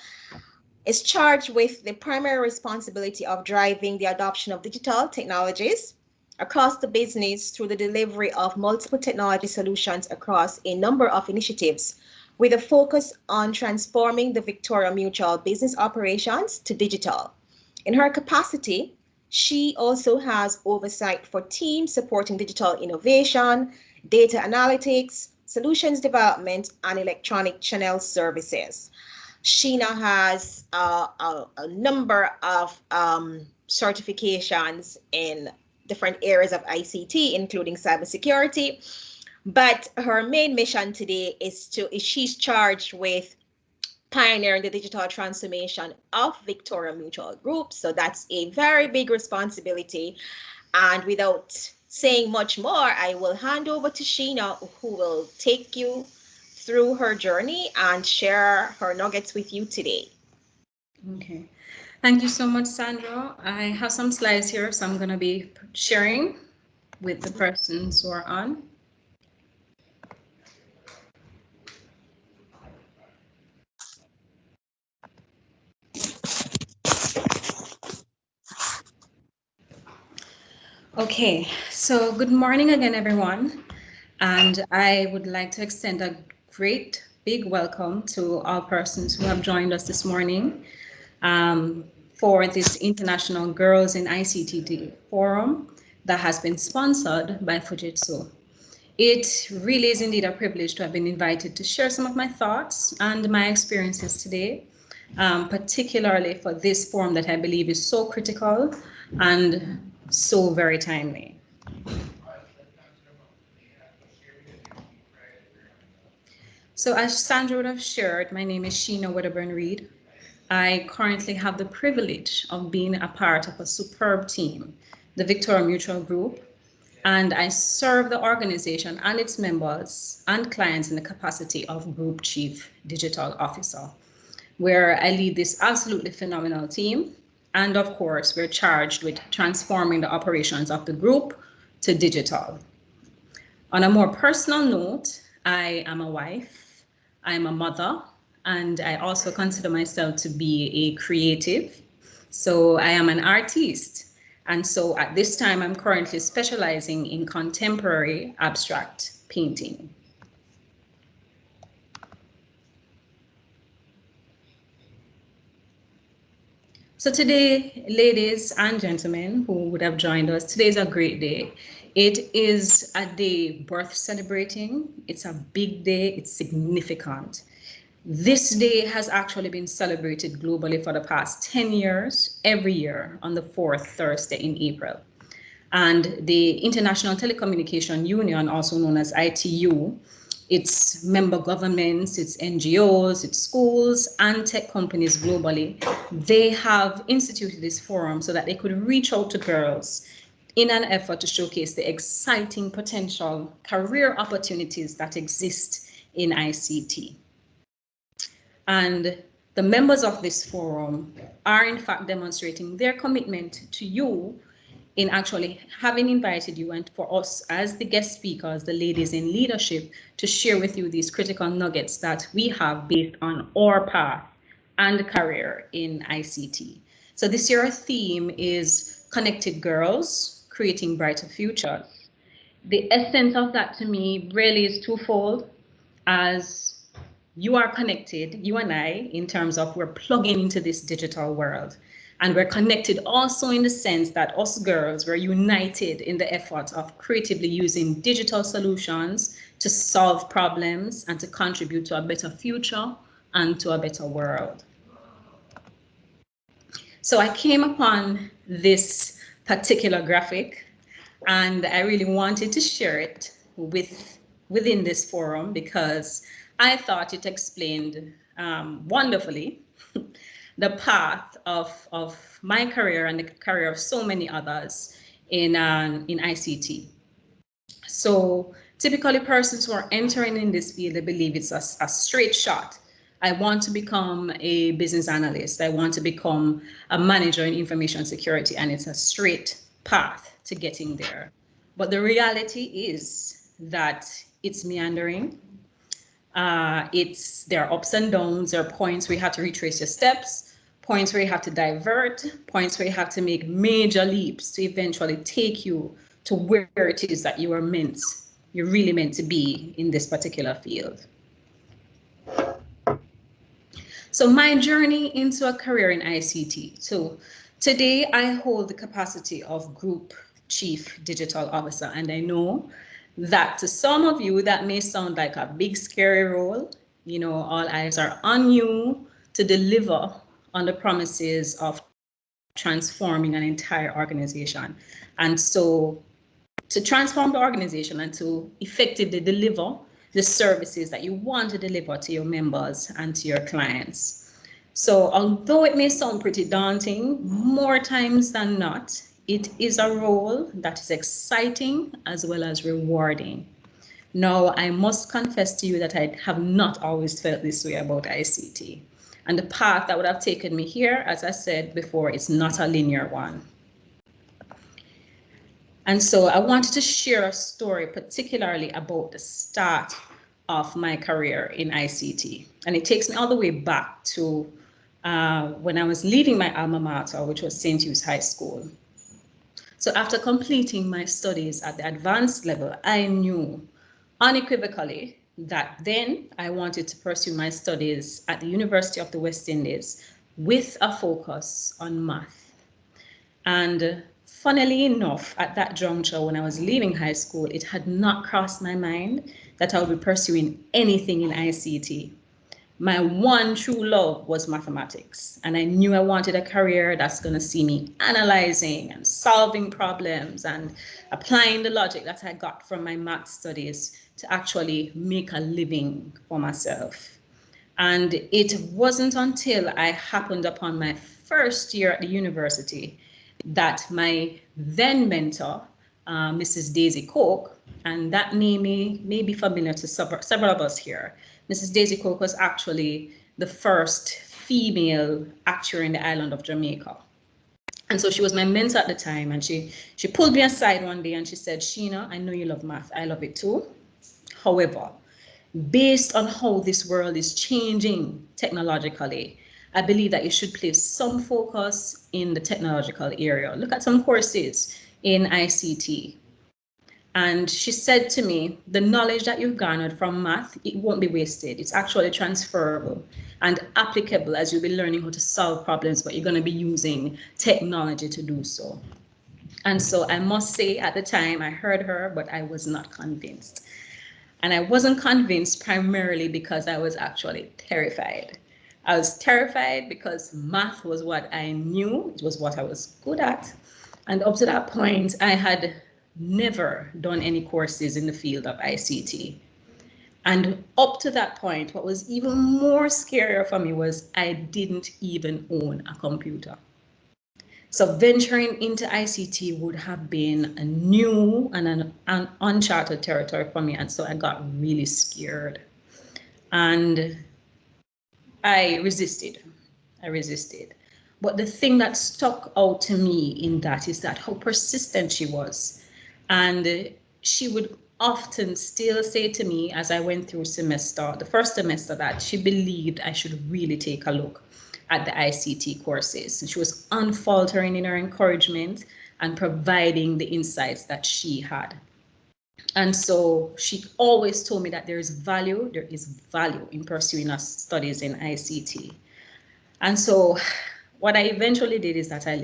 S3: is charged with the primary responsibility of driving the adoption of digital technologies across the business through the delivery of multiple technology solutions across a number of initiatives, with a focus on transforming the Victoria Mutual business operations to digital. In her capacity, she also has oversight for teams supporting digital innovation, data analytics, solutions development, and electronic channel services. Sheena has a number of certifications in different areas of ICT, including cybersecurity. But her main mission today is she's charged with pioneering the digital transformation of Victoria Mutual Group. So that's a very big responsibility. And without saying much more, I will hand over to Sheena, who will take you through her journey and share her nuggets with you today.
S10: Okay. Thank you so much, Sandra. I have some slides here, so I'm going to be sharing with the persons who are on. Okay, so good morning again, everyone. And I would like to extend a great big welcome to all persons who have joined us this morning for this International Girls in ICT Forum that has been sponsored by Fujitsu. It really is indeed a privilege to have been invited to share some of my thoughts and my experiences today, particularly for this forum that I believe is so critical and so very timely. So as Sandra would have shared, my name is Sheena Wedderburn-Reid. I currently have the privilege of being a part of a superb team, the Victoria Mutual Group, and I serve the organization and its members and clients in the capacity of Group Chief Digital Officer, where I lead this absolutely phenomenal team. And of course, we're charged with transforming the operations of the group to digital. On a more personal note, I am a wife, I'm a mother, and I also consider myself to be a creative. So I am an artist. And so at this time, I'm currently specializing in contemporary abstract painting. So today, ladies and gentlemen who would have joined us, today is a great day. It is a day worth celebrating. It's a big day, it's significant. This day has actually been celebrated globally for the past 10 years, every year on the fourth Thursday in April. And the International Telecommunication Union, also known as ITU, its member governments, its NGOs, its schools, and tech companies globally, they have instituted this forum so that they could reach out to girls in an effort to showcase the exciting potential career opportunities that exist in ICT. And the members of this forum are in fact demonstrating their commitment to you in actually having invited you and for us as the guest speakers, the ladies in leadership, to share with you these critical nuggets that we have based on our path and career in ICT. So this year our theme is Connected Girls, Creating Brighter Futures. The essence of that to me really is twofold. As you are connected, you and I, in terms of we're plugging into this digital world. And we're connected also in the sense that us girls were united in the effort of creatively using digital solutions to solve problems and to contribute to a better future and to a better world. So I came upon this particular graphic and I really wanted to share it within this forum because I thought it explained wonderfully the path of my career and the career of so many others in ICT. So typically persons who are entering in this field, they believe it's a straight shot. I want to become a business analyst. I want to become a manager in information security, and it's a straight path to getting there. But the reality is that it's meandering. There are ups and downs. There are points where you have to retrace your steps, points where you have to divert, points where you have to make major leaps to eventually take you to where it is that you're really meant to be in this particular field. So my journey into a career in ICT. So today I hold the capacity of Group Chief Digital Officer, and I know that to some of you, that may sound like a big, scary role. You know, all eyes are on you to deliver on the promises of transforming an entire organization. And so to transform the organization and to effectively deliver the services that you want to deliver to your members and to your clients. So although it may sound pretty daunting, more times than not, it is a role that is exciting as well as rewarding. Now, I must confess to you that I have not always felt this way about ICT. And the path that would have taken me here, as I said before, is not a linear one. And so I wanted to share a story, particularly about the start of my career in ICT. And it takes me all the way back to when I was leaving my alma mater, which was St. Hugh's High School. So after completing my studies at the advanced level, I knew unequivocally that then I wanted to pursue my studies at the University of the West Indies with a focus on math. And funnily enough, at that juncture, when I was leaving high school, it had not crossed my mind that I would be pursuing anything in ICT. My one true love was mathematics, and I knew I wanted a career that's going to see me analyzing and solving problems and applying the logic that I got from my math studies to actually make a living for myself. And it wasn't until I happened upon my first year at the university that my then mentor, Mrs. Daisy Coke, and that name may be familiar to several of us here. Mrs. Daisy Coke was actually the first female actor in the island of Jamaica. And so she was my mentor at the time, and she pulled me aside one day and she said, Sheena, I know you love math. I love it too. However, based on how this world is changing technologically, I believe that you should place some focus in the technological area. Look at some courses in ICT. And she said to me, the knowledge that you've garnered from math, it won't be wasted. It's actually transferable and applicable as you'll be learning how to solve problems, but you're going to be using technology to do so. And so I must say at the time I heard her, but I was not convinced. And I wasn't convinced primarily because I was actually terrified. I was terrified because math was what I knew, it was what I was good at. And up to that point, I had never done any courses in the field of ICT. And up to that point, what was even more scarier for me was I didn't even own a computer. So venturing into ICT would have been a new and an uncharted territory for me. And so I got really scared. And I resisted. But the thing that stuck out to me in that is that how persistent she was. And she would often still say to me as I went through the first semester, that she believed I should really take a look at the ICT courses. And she was unfaltering in her encouragement and providing the insights that she had. And so she always told me that there is value in pursuing our studies in ICT. And so what I eventually did is that I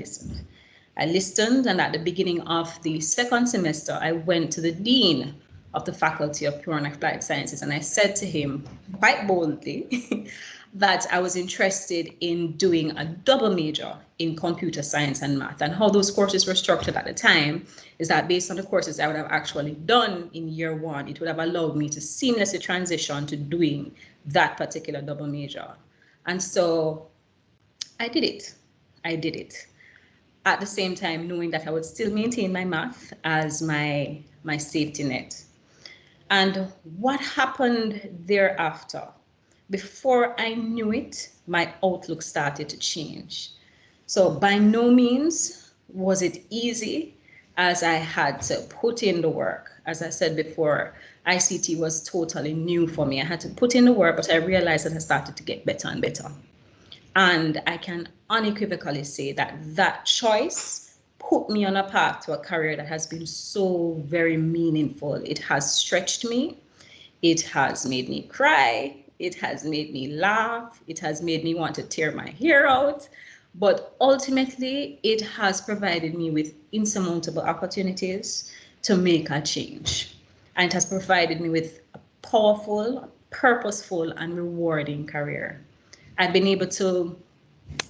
S10: listened, and at the beginning of the second semester, I went to the dean of the Faculty of Pure and Applied Sciences, and I said to him quite boldly that I was interested in doing a double major in computer science and math. And how those courses were structured at the time is that based on the courses I would have actually done in year one, it would have allowed me to seamlessly transition to doing that particular double major. And so I did it. At the same time, knowing that I would still maintain my math as my safety net. And what happened thereafter? Before I knew it, my outlook started to change. So by no means was it easy, as I had to put in the work. As I said before, ICT was totally new for me. I had to put in the work, but I realized that I started to get better and better. And I can unequivocally say that that choice put me on a path to a career that has been so very meaningful. It has stretched me. It has made me cry. It has made me laugh. It has made me want to tear my hair out. But ultimately, it has provided me with insurmountable opportunities to make a change. and it has provided me with a powerful, purposeful, and rewarding career. I've been able to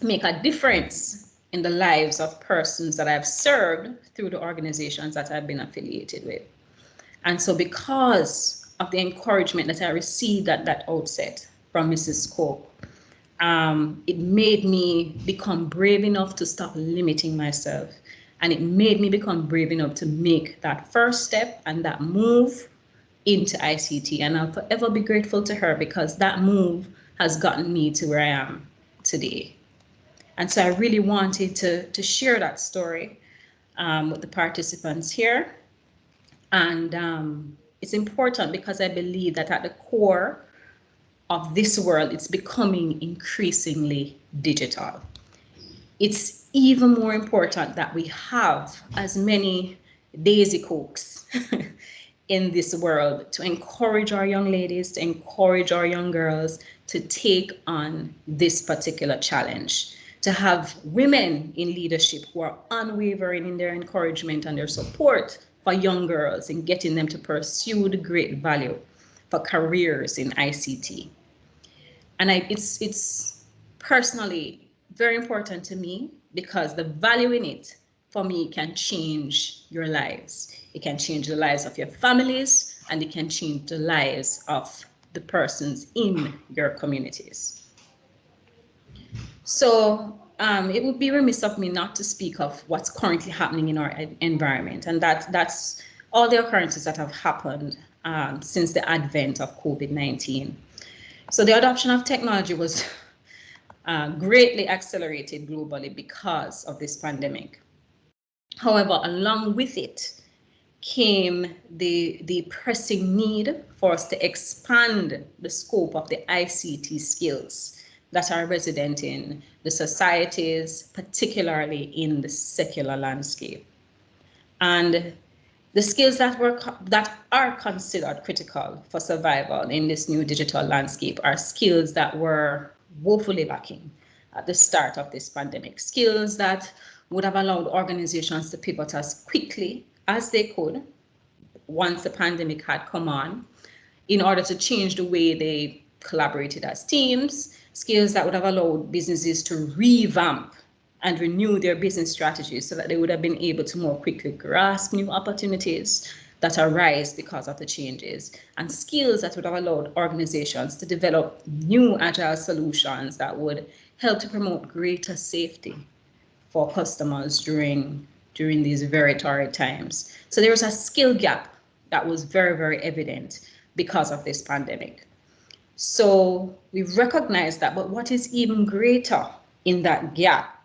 S10: make a difference in the lives of persons that I've served through the organizations that I've been affiliated with. And so, because of the encouragement that I received at that outset from Mrs. Cope, it made me become brave enough to stop limiting myself. And it made me become brave enough to make that first step and that move into ICT. And I'll forever be grateful to her because that move has gotten me to where I am today. And so I really wanted to share that story with the participants here. And it's important because I believe that at the core of this world, it's becoming increasingly digital. It's even more important that we have as many Daisy Cokes in this world to encourage our young ladies, to encourage our young girls to take on this particular challenge, to have women in leadership who are unwavering in their encouragement and their support for young girls in getting them to pursue the great value for careers in ICT. And it's personally very important to me because the value in it for me can change your lives. It can change the lives of your families and it can change the lives of the persons in your communities. So it would be remiss of me not to speak of what's currently happening in our environment, and that's all the occurrences that have happened since the advent of COVID-19. So the adoption of technology was greatly accelerated globally because of this pandemic. However, along with it came the pressing need for us to expand the scope of the ICT skills that are resident in the societies, particularly in the secular landscape. And the skills that are considered critical for survival in this new digital landscape are skills that were woefully lacking at the start of this pandemic. Skills that would have allowed organizations to pivot as quickly as they could once the pandemic had come on in order to change the way they collaborated as teams, skills that would have allowed businesses to revamp and renew their business strategies so that they would have been able to more quickly grasp new opportunities that arise because of the changes, and skills that would have allowed organizations to develop new agile solutions that would help to promote greater safety for customers during these very torrid times. So there was a skill gap that was very, very evident because of this pandemic. So we recognize that, but what is even greater in that gap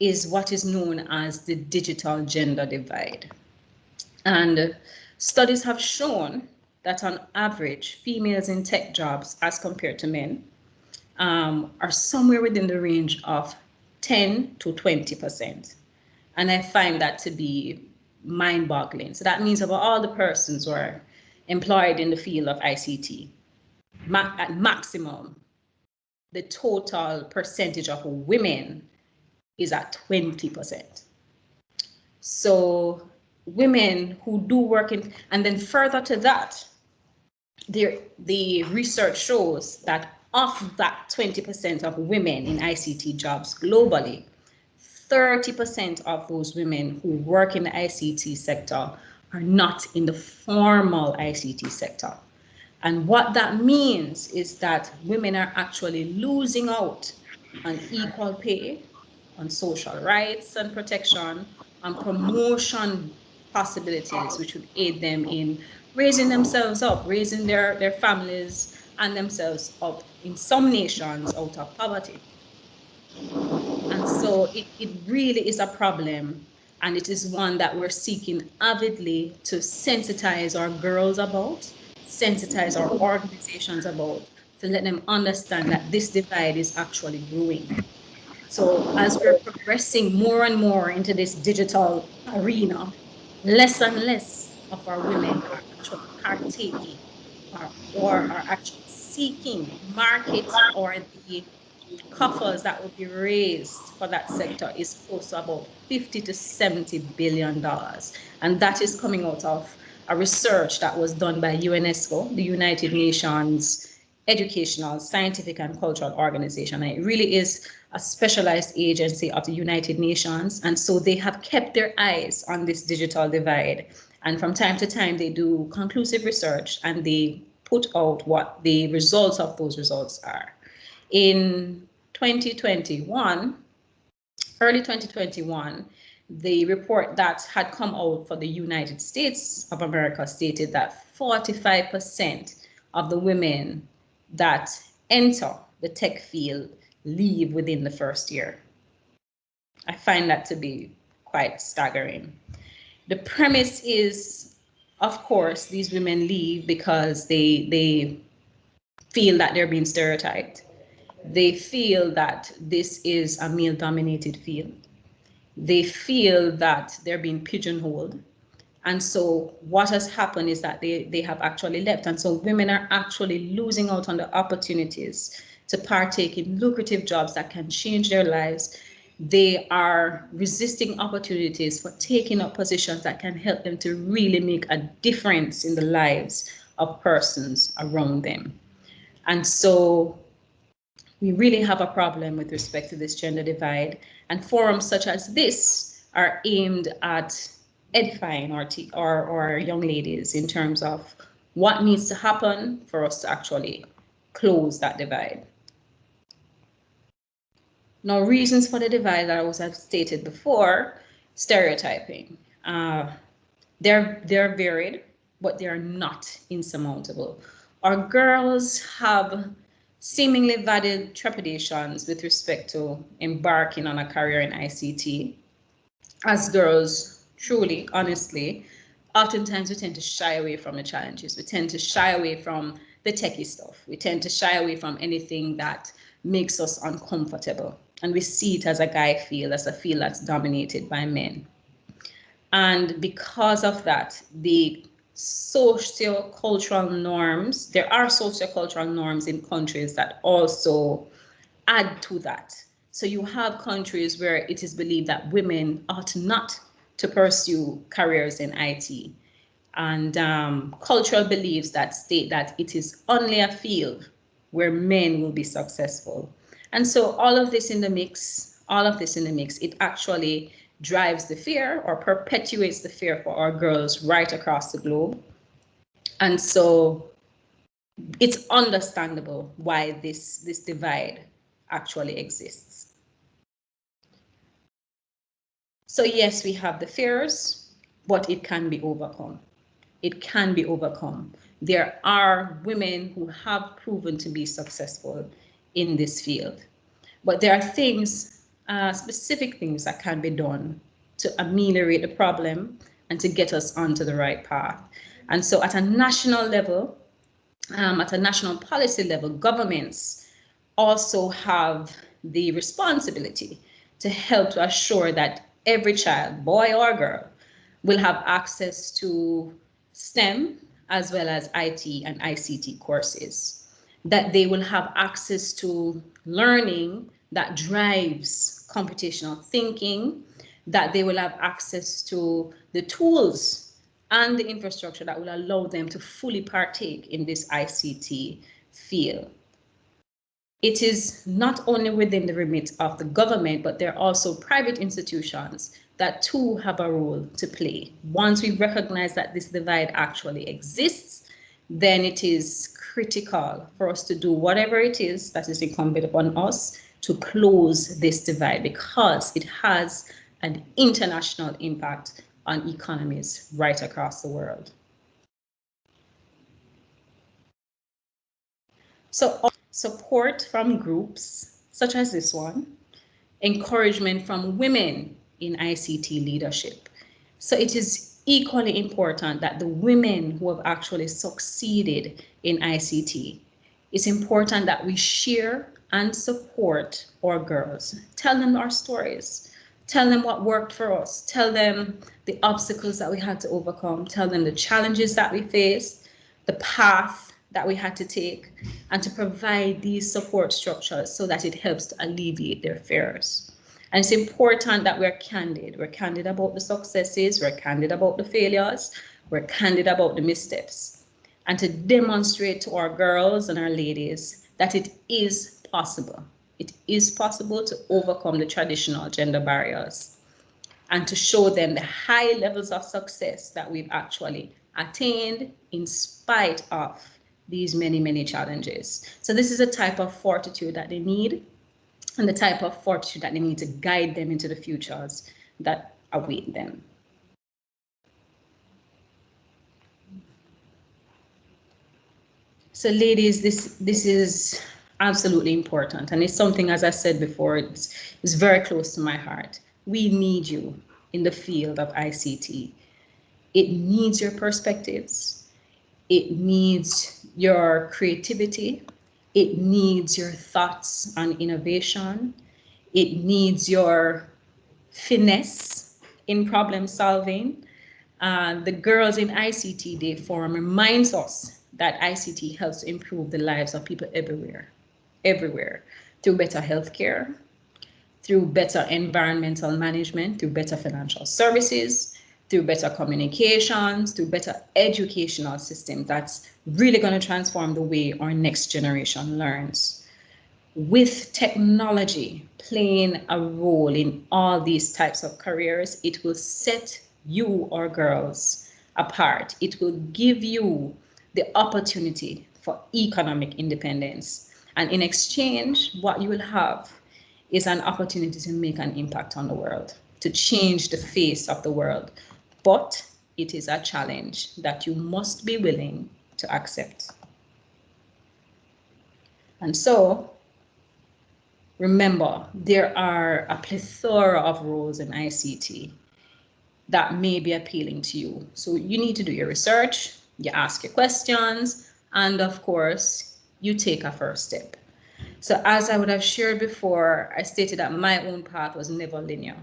S10: is what is known as the digital gender divide. And studies have shown that on average, females in tech jobs as compared to men are somewhere within the range of 10 to 20%. And I find that to be mind-boggling. So that means about all the persons who are employed in the field of ICT, at maximum, the total percentage of women is at 20%. So women who do work in, and then further to that, the research shows that of that 20% of women in ICT jobs globally, 30% of those women who work in the ICT sector are not in the formal ICT sector. And what that means is that women are actually losing out on equal pay, on social rights and protection, on promotion possibilities, which would aid them in raising themselves up, raising their families and themselves up in some nations out of poverty. And so it really is a problem. And it is one that we're seeking avidly to sensitize our girls about, sensitize our organizations about, to let them understand that this divide is actually growing. So as we're progressing more and more into this digital arena, less and less of our women are actually partaking or are actually seeking market, or the coffers that will be raised for that sector is close to about 50 to 70 billion dollars, and that is coming out of a research that was done by UNESCO, the United Nations Educational, Scientific and Cultural Organization. And it really is a specialized agency of the United Nations. And so they have kept their eyes on this digital divide. And from time to time, they do conclusive research and they put out what the results of those results are. In 2021, early 2021, the report that had come out for the United States of America stated that 45% of the women that enter the tech field leave within the first year. I find that to be quite staggering. The premise is, of course, these women leave because they feel that they're being stereotyped. They feel that this is a male-dominated field. They feel that they're being pigeonholed. And so what has happened is that they have actually left. And so women are actually losing out on the opportunities to partake in lucrative jobs that can change their lives. They are resisting opportunities for taking up positions that can help them to really make a difference in the lives of persons around them. And so we really have a problem with respect to this gender divide, and forums such as this are aimed at edifying our young ladies in terms of what needs to happen for us to actually close that divide. Now, reasons for the divide that I was have stated before: stereotyping. They're varied, but they are not insurmountable. Our girls have seemingly valid trepidations with respect to embarking on a career in ICT. As girls, truly, honestly, oftentimes we tend to shy away from the challenges. We tend to shy away from the techie stuff. We tend to shy away from anything that makes us uncomfortable. And we see it as a guy field, as a field that's dominated by men. And because of that, the sociocultural norms, there are sociocultural norms in countries that also add to that. So you have countries where it is believed that women ought not to pursue careers in IT, and cultural beliefs that state that it is only a field where men will be successful. And so all of this in the mix, it actually drives the fear or perpetuates the fear for our girls right across the globe. And so it's understandable why this divide actually exists. So yes, we have the fears, but it can be overcome. It can be overcome. There are women who have proven to be successful in this field, but there are things, specific things that can be done to ameliorate the problem and to get us onto the right path. And so at a national level, at a national policy level, governments also have the responsibility to help to assure that every child, boy or girl, will have access to STEM as well as IT and ICT courses, that they will have access to learning that drives computational thinking, that they will have access to the tools and the infrastructure that will allow them to fully partake in this ICT field. It is not only within the remit of the government, but there are also private institutions that too have a role to play. Once we recognize that this divide actually exists, then it is critical for us to do whatever it is that is incumbent upon us to close this divide, because it has an international impact on economies right across the world. So support from groups such as this one, encouragement from women in ICT leadership. So it is equally important that the women who have actually succeeded in ICT, it's important that we share and support our girls. Tell them our stories. Tell them what worked for us. Tell them the obstacles that we had to overcome. Tell them the challenges that we faced, the path that we had to take, and to provide these support structures so that it helps to alleviate their fears. And it's important that we're candid. We're candid about the successes, we're candid about the failures, We're candid about the missteps, and to demonstrate to our girls and our ladies that it is possible. It is possible to overcome the traditional gender barriers and to show them the high levels of success that we've actually attained in spite of these many, many challenges. So this is a type of fortitude that they need, and the type of fortitude that they need to guide them into the futures that await them. So ladies, this is absolutely important, and it's something, as I said before, it's very close to my heart. We need you in the field of ICT. It needs your perspectives. It needs your creativity. It needs your thoughts on innovation. It needs your finesse in problem solving. The Girls in ICT Day Forum reminds us that ICT helps to improve the lives of people everywhere, through better healthcare, through better environmental management, through better financial services, through better communications, through better educational system that's really going to transform the way our next generation learns. With technology playing a role in all these types of careers, it will set you or girls apart. It will give you the opportunity for economic independence. And in exchange, what you will have is an opportunity to make an impact on the world, to change the face of the world. But it is a challenge that you must be willing to accept. And so, remember, there are a plethora of roles in ICT that may be appealing to you. So you need to do your research, you ask your questions, and of course, you take a first step. So as I would have shared before, I stated that my own path was never linear.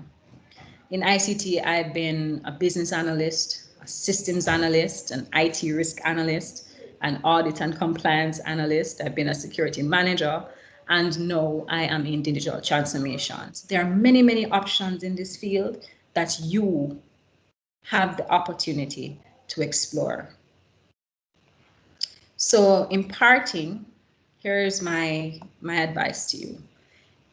S10: In ICT, I've been a business analyst, a systems analyst, an IT risk analyst, an audit and compliance analyst. I've been a security manager, and now I am in digital transformations. There are many, many options in this field that you have the opportunity to explore. So in parting, here's my advice to you.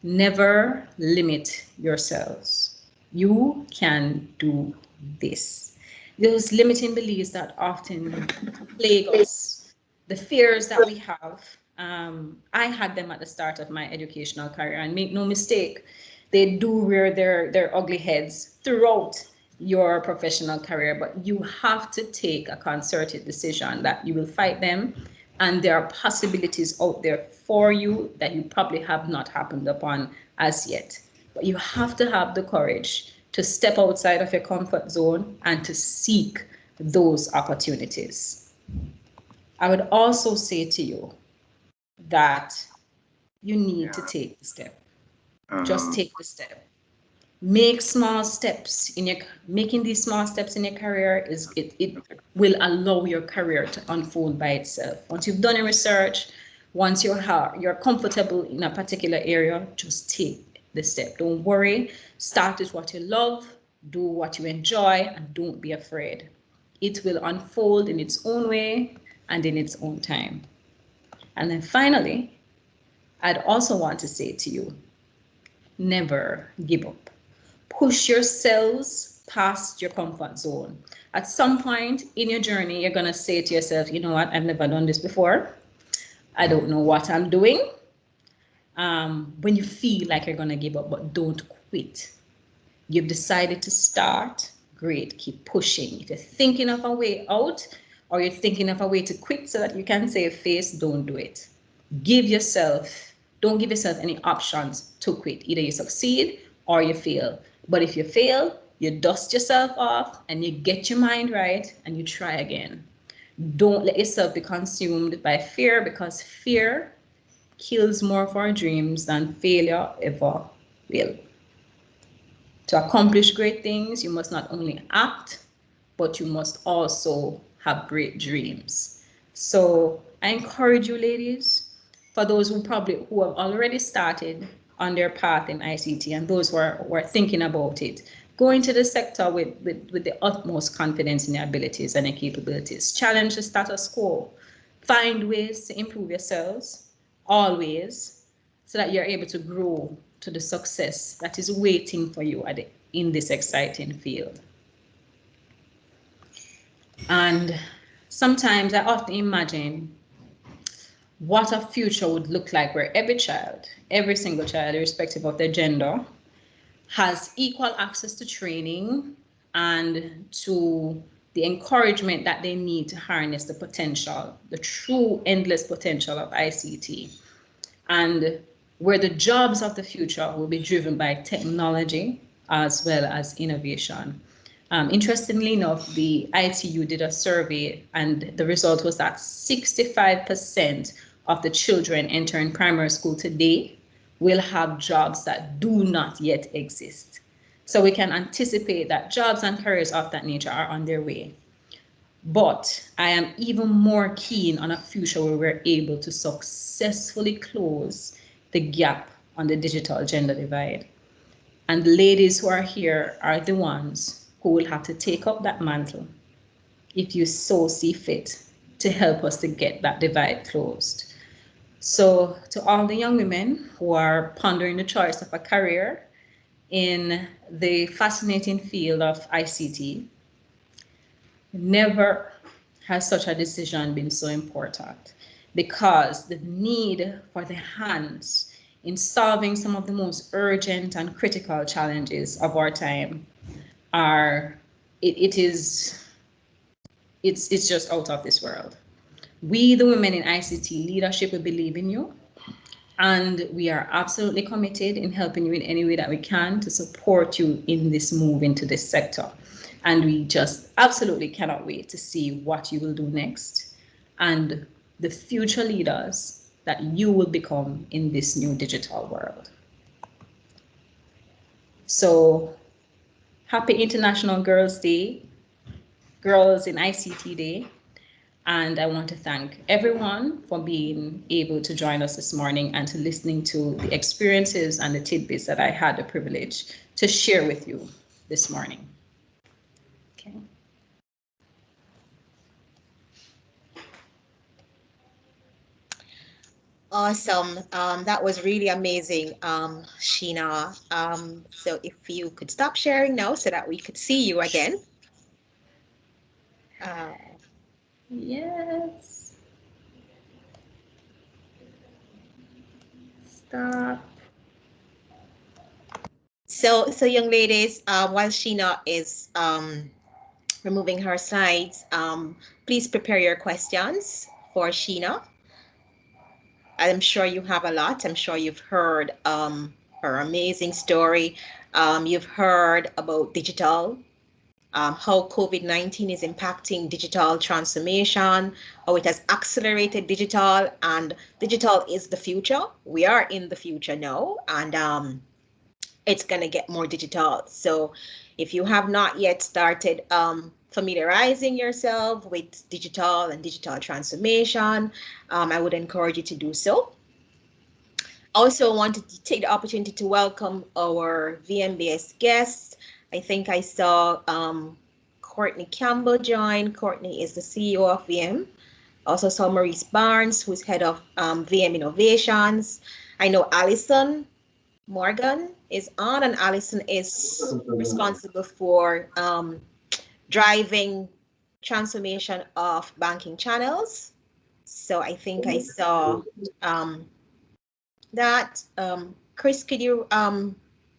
S10: Never limit yourselves. You can do this. Those limiting beliefs that often plague us, the fears that we have, I had them at the start of my educational career, and make no mistake, they do rear their ugly heads throughout your professional career, but you have to take a concerted decision that you will fight them, and there are possibilities out there for you that you probably have not happened upon as yet. But you have to have the courage to step outside of your comfort zone and to seek those opportunities. I would also say to you that you need to take the step. Just take the step. Make small steps in your making these small steps in your career is it will allow your career to unfold by itself. Once you've done your research, once you're comfortable in a particular area, just take the step. Don't worry. Start with what you love, do what you enjoy, and don't be afraid. It will unfold in its own way and in its own time. And then finally, I'd also want to say to you, never give up. Push yourselves past your comfort zone. At some point in your journey, you're going to say to yourself, you know what, I've never done this before. I don't know what I'm doing. When you feel like you're going to give up, but don't quit. You've decided to start, great, keep pushing. If you're thinking of a way out, or you're thinking of a way to quit so that you can save face, don't do it. Don't give yourself any options to quit. Either you succeed or you fail. But if you fail, you dust yourself off and you get your mind right and you try again. Don't let yourself be consumed by fear, because fear kills more of our dreams than failure ever will. To accomplish great things, you must not only act, but you must also have great dreams. So I encourage you, ladies, for those who have already started on their path in ICT and those who are thinking about it, Go into the sector with the utmost confidence in your abilities and your capabilities. Challenge the status quo. Find ways to improve yourselves, always, so that you're able to grow to the success that is waiting for you in this exciting field. And sometimes I often imagine what a future would look like where every child, every single child, irrespective of their gender, has equal access to training and to the encouragement that they need to harness the potential, the true endless potential of ICT, and where the jobs of the future will be driven by technology as well as innovation. Interestingly enough, the ITU did a survey, and the result was that 65% of the children entering primary school today will have jobs that do not yet exist. So we can anticipate that jobs and careers of that nature are on their way. But I am even more keen on a future where we're able to successfully close the gap on the digital gender divide. And the ladies who are here are the ones who will have to take up that mantle, if you so see fit, to help us to get that divide closed. So to all the young women who are pondering the choice of a career in the fascinating field of ICT, never has such a decision been so important, because the need for the hands in solving some of the most urgent and critical challenges of our time it's just out of this world. We, the women in ICT leadership, we believe in you, and we are absolutely committed in helping you in any way that we can to support you in this move into this sector. And we just absolutely cannot wait to see what you will do next and the future leaders that you will become in this new digital world. So happy International Girls' Day, Girls in ICT Day. And I want to thank everyone for being able to join us this morning and to listening to the experiences and the tidbits that I had the privilege to share with you this morning. Okay.
S3: Awesome. That was really amazing, Sheena. So if you could stop sharing now so that we could see you again. Uh,
S10: Yes. Stop.
S3: so young ladies, while Sheena is removing her slides, please prepare your questions for Sheena. I'm sure you have a lot. I'm sure you've heard her amazing story. You've heard about digital, how COVID-19 is impacting digital transformation, how it has accelerated digital, and digital is the future. We are in the future now, and it's going to get more digital. So if you have not yet started familiarizing yourself with digital and digital transformation, I would encourage you to do so. Also wanted to take the opportunity to welcome our VMBS guests. I think I saw Courtney Campbell join. Courtney is the CEO of VM. Also saw Maurice Barnes, who's head of VM Innovations. I know Alison Morgan is on, and Alison is responsible for driving transformation of banking channels. So I think I saw that. Chris, could you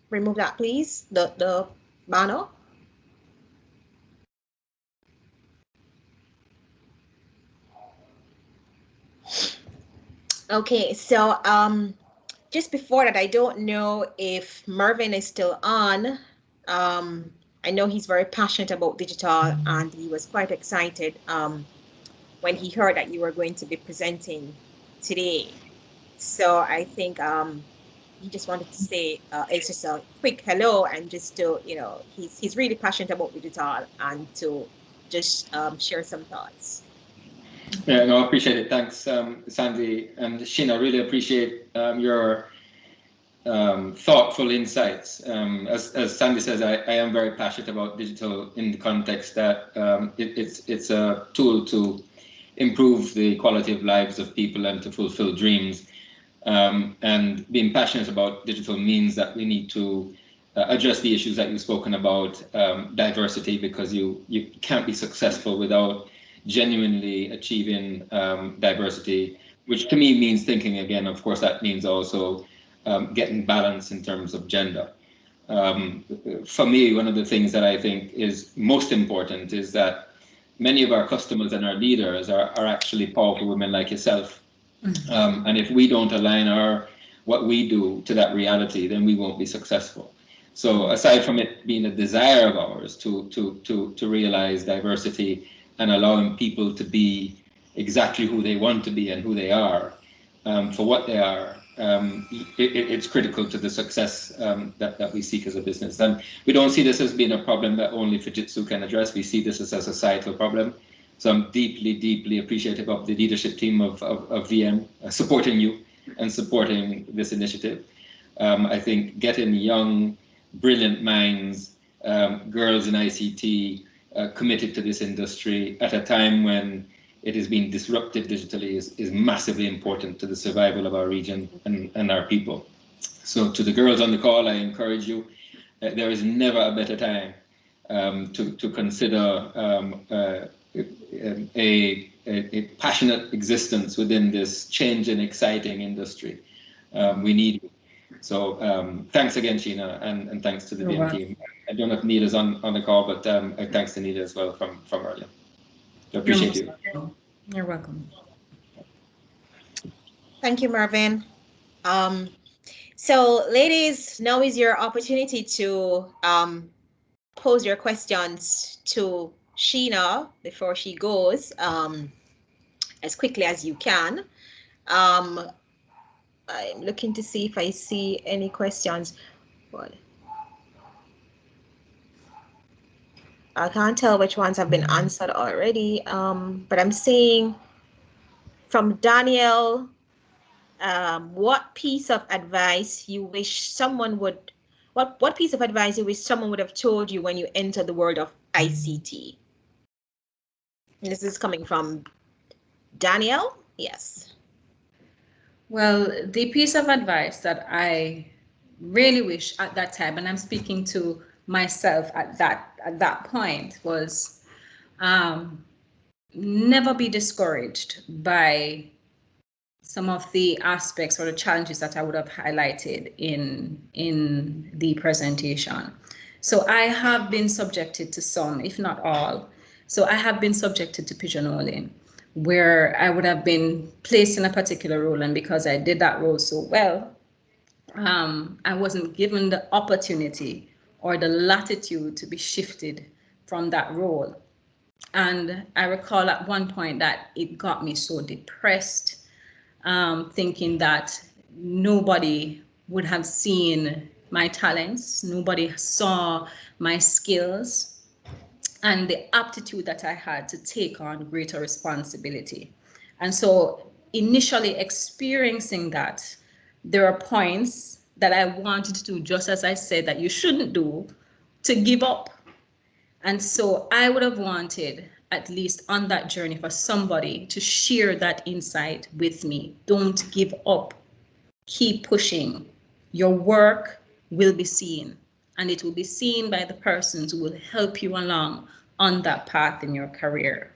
S3: remove that, please? The banner. Okay, so just before that, I don't know if Mervin is still on. I know he's very passionate about digital, and he was quite excited when he heard that you were going to be presenting today. So I think he just wanted to say it's just a quick hello, and just to, he's really passionate about digital, and to just share some thoughts.
S11: Yeah, no, I appreciate it. Thanks, Sandy and Sheena. Really appreciate your thoughtful insights. As Sandy says, I am very passionate about digital in the context that it's a tool to improve the quality of lives of people and to fulfill dreams. And being passionate about digital means that we need to address the issues that you've spoken about, diversity, because you can't be successful without genuinely achieving diversity, which to me means thinking again. Of course, that means also getting balance in terms of gender. For me, one of the things that I think is most important is that many of our customers and our leaders are actually powerful women like yourself. And if we don't align what we do to that reality, then we won't be successful. So aside from it being a desire of ours to realize diversity and allowing people to be exactly who they want to be and who they are, for what they are, it's critical to the success that we seek as a business. And we don't see this as being a problem that only Fujitsu can address. We see this as a societal problem. So I'm deeply, deeply appreciative of the leadership team of VM supporting you and supporting this initiative. I think getting young, brilliant minds, girls in ICT, committed to this industry at a time when it is being disrupted digitally is massively important to the survival of our region and our people. So to the girls on the call, I encourage you, there is never a better time to consider a passionate existence within this changing, exciting industry. We need you. So thanks again, Sheena, and thanks to the VM team. I don't know if Neela's on the call, but thanks to Neela as well from earlier. I appreciate you.
S10: You're welcome.
S3: Thank you, Marvin. So ladies, now is your opportunity to pose your questions to Sheena before she goes, as quickly as you can. I'm looking to see if I see any questions. What? I can't tell which ones have been answered already, but I'm seeing from Daniel, what piece of advice you wish someone would, what piece of advice you wish someone would have told you when you enter the world of ICT? This is coming from Daniel. Yes.
S10: Well, the piece of advice that I really wish at that time, and I'm speaking to myself at that point, was never be discouraged by some of the aspects or the challenges that I would have highlighted in the presentation. So I have been subjected to some, if not all. So I have been subjected to pigeonholing, where I would have been placed in a particular role, and because I did that role so well, I wasn't given the opportunity or the latitude to be shifted from that role. And I recall at one point that it got me so depressed, thinking that nobody would have seen my talents, nobody saw my skills, and the aptitude that I had to take on greater responsibility. And so initially experiencing that, there are points that I wanted to do, just as I said that you shouldn't do, to give up. And so I would have wanted, at least on that journey, for somebody to share that insight with me. Don't give up. Keep pushing. Your work will be seen, and it will be seen by the persons who will help you along on that path in your career.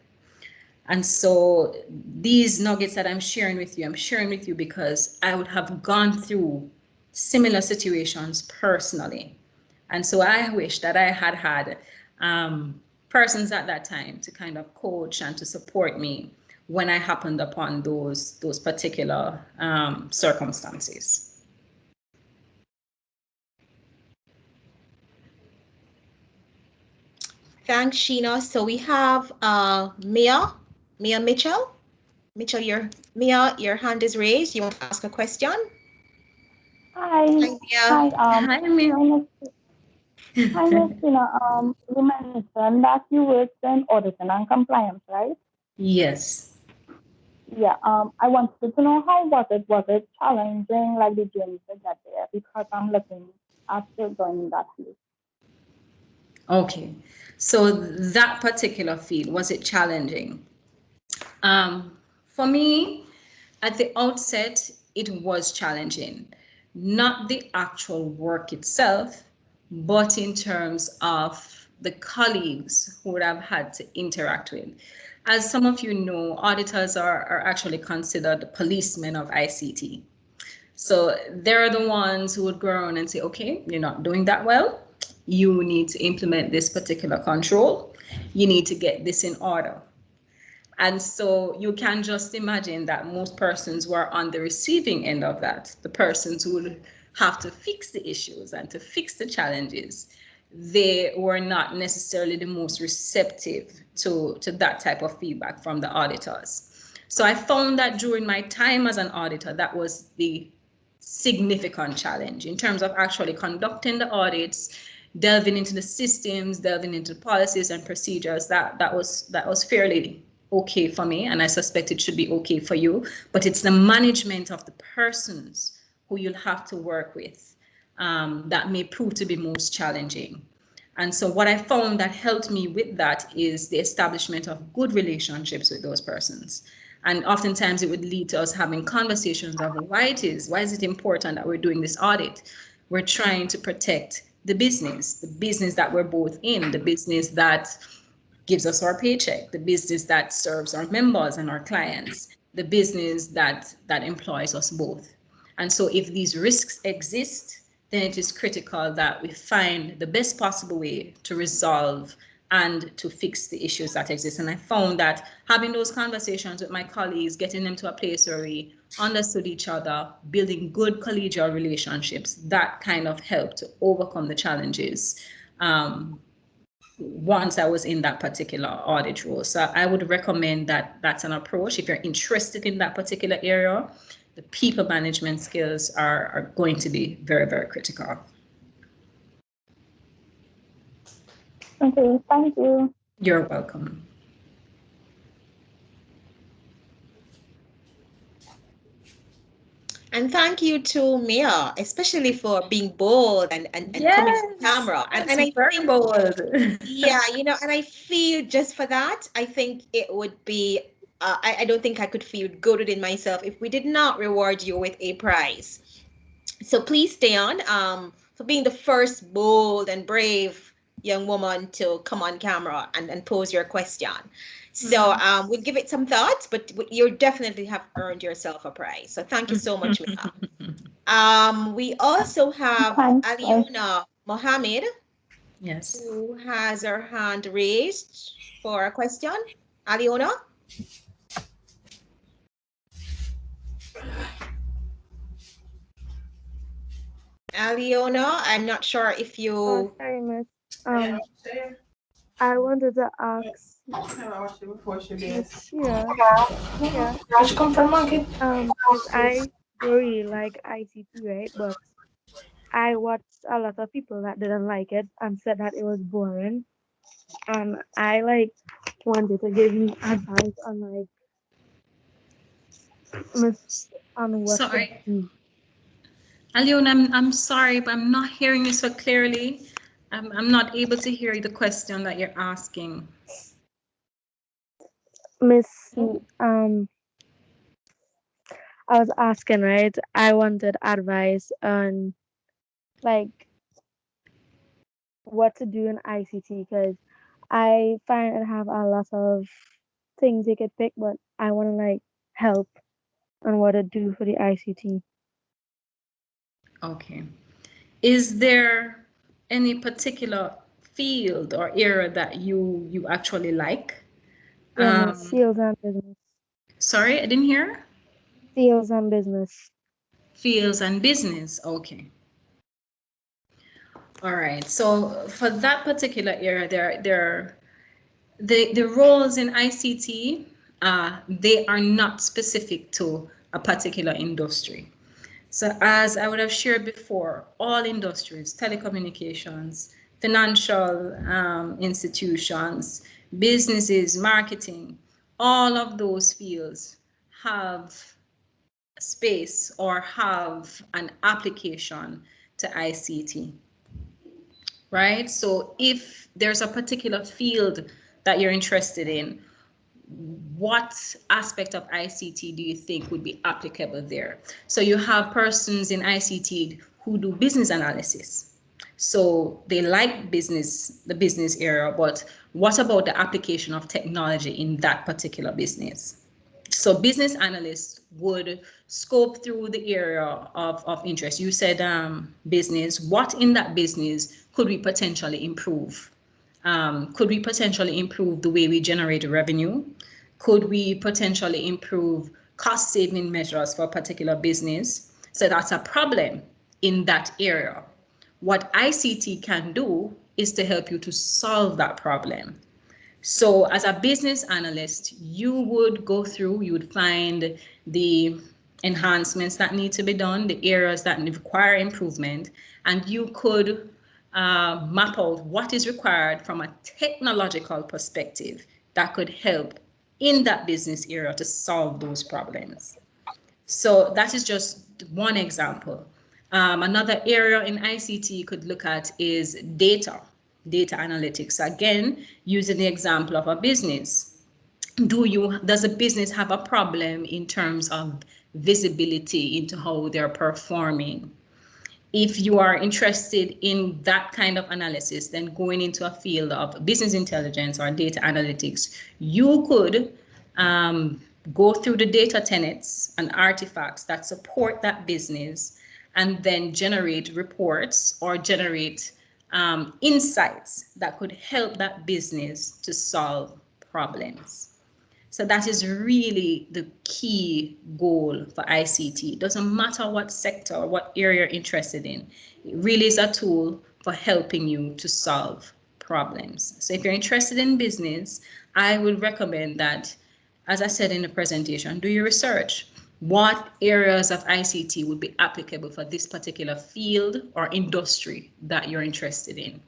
S10: And so these nuggets that I'm sharing with you because I would have gone through similar situations personally. And so I wish that I had persons at that time to kind of coach and to support me when I happened upon those particular circumstances.
S3: Thanks, Sheena. So we have Mia Mitchell. Mitchell, your hand is raised. You want to ask a question?
S12: Hi.
S3: Hi, Mia.
S10: Hi, Mia.
S12: Hi, Miss Tina. You mentioned that you worked in audit and compliance, right?
S10: Yes.
S12: Yeah, I wanted to know how was it? Was it challenging, like the journey to get there? Because I'm looking after joining that field.
S10: Okay, so that particular field, was it challenging? For me, at the outset, it was challenging. Not the actual work itself, but in terms of the colleagues who would have had to interact with. As some of you know, auditors are actually considered the policemen of ICT. So they're the ones who would go around and say, okay, you're not doing that well. You need to implement this particular control. You need to get this in order. And so you can just imagine that most persons were on the receiving end of that, the persons who would have to fix the issues and to fix the challenges. They were not necessarily the most receptive to that type of feedback from the auditors. So I found that during my time as an auditor, that was the significant challenge in terms of actually conducting the audits, delving into the systems, delving into policies and procedures. That was fairly okay for me, and I suspect it should be okay for you. But it's the management of the persons who you'll have to work with that may prove to be most challenging. And so what I found that helped me with that is the establishment of good relationships with those persons. And oftentimes it would lead to us having conversations of why is it important that we're doing this audit? We're trying to protect the business that we're both in, the business that gives us our paycheck, the business that serves our members and our clients, the business that employs us both. And so if these risks exist, then it is critical that we find the best possible way to resolve and to fix the issues that exist. And I found that having those conversations with my colleagues, getting them to a place where we understood each other, building good collegial relationships, that kind of helped to overcome the challenges once I was in that particular audit role. So I would recommend that that's an approach. If you're interested in that particular area, the people management skills are going to be very, very critical.
S12: Okay, thank you.
S10: You're welcome.
S3: And thank you to Mia, especially for being bold and coming on
S10: Yes,
S3: camera. And
S10: that's
S3: I
S10: very
S3: think,
S10: bold.
S3: yeah, and I feel just for that, I think it would be, I don't think I could feel good within myself if we did not reward you with a prize. So please stay on for being the first bold and brave young woman to come on camera and pose your question. So we'll give it some thoughts, but you definitely have earned yourself a prize. So thank you so much, Mia. We also have
S12: Thanks, guys.
S3: Aliona Mohammed,
S10: Yes.
S3: who has her hand raised for a question. Aliona? Aliona, I'm not sure if
S13: Oh,
S3: you.
S13: sorry, miss. Um, I wanted to ask Miss Sheena, yeah, because I don't really like ICT, right? But I watched a lot of people that didn't like it and said that it was boring. And I like wanted to give you advice on like miss on what to
S10: Sorry.
S13: do.
S10: Aliona, I'm sorry, but I'm not hearing you so clearly. I'm not able to hear the question that you're asking.
S13: Miss, I was asking, right? I wanted advice on like what to do in ICT because I find I have a lot of things you could pick, but I want to like help on what to do for the ICT.
S10: Okay. Is there any particular field or area that you actually like?
S13: Yeah, miss,
S10: Um,
S13: sales and business.
S10: sorry, I didn't hear.
S13: Sales and business.
S10: Fields and business. Okay. All right. So for that particular area, the roles in ICT, they are not specific to a particular industry. So as I would have shared before, all industries, telecommunications, financial institutions, businesses, marketing, all of those fields have space or have an application to ICT, right? So if there's a particular field that you're interested in, what aspect of ICT do you think would be applicable there? So you have persons in ICT who do business analysis. So they like business, the business area, but what about the application of technology in that particular business? So business analysts would scope through the area of interest. You said business. What in that business could we potentially improve? Could we potentially improve the way we generate revenue? Could we potentially improve cost saving measures for a particular business? So that's a problem in that area. What ICT can do is to help you to solve that problem. So as a business analyst, you would go through, you would find the enhancements that need to be done, the areas that require improvement, and you could map out what is required from a technological perspective that could help in that business area to solve those problems. So that is just one example. Another area in ICT you could look at is data analytics. Again, using the example of a business. Does a business have a problem in terms of visibility into how they're performing? If you are interested in that kind of analysis, then going into a field of business intelligence or data analytics, you could go through the data tenets and artifacts that support that business and then generate reports or generate insights that could help that business to solve problems. So that is really the key goal for ICT. It doesn't matter what sector or what area you're interested in. It really is a tool for helping you to solve problems. So if you're interested in business, I would recommend that, as I said in the presentation, do your research. What areas of ICT would be applicable for this particular field or industry that you're interested in?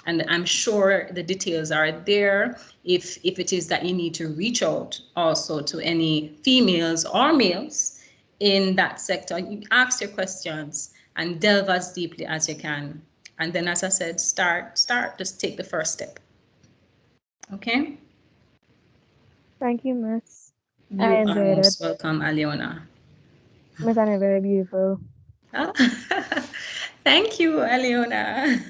S10: And I'm sure the details are there if it is that you need to reach out also to any females or males in that sector. You ask your questions and delve as deeply as you can. And then, as I said, just take the first step. Okay?
S13: Thank you, Miss.
S10: You
S13: I
S10: are
S13: enjoyed it.
S10: most welcome, Aliona.
S13: Miss Anna, very beautiful.
S10: Oh, thank you, Aliona.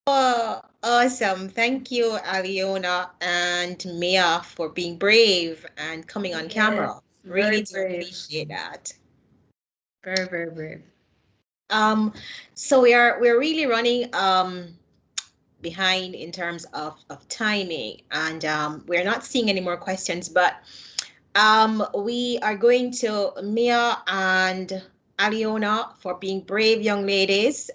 S3: Oh, awesome. Thank you, Aliona and Mia, for being brave and coming on
S10: Yes,
S3: camera.
S10: very
S3: Really do
S10: brave.
S3: appreciate that.
S10: Very, very brave.
S3: So we're really running behind in terms of timing, and we're not seeing any more questions, but we are going to Mia and Aliona for being brave young ladies.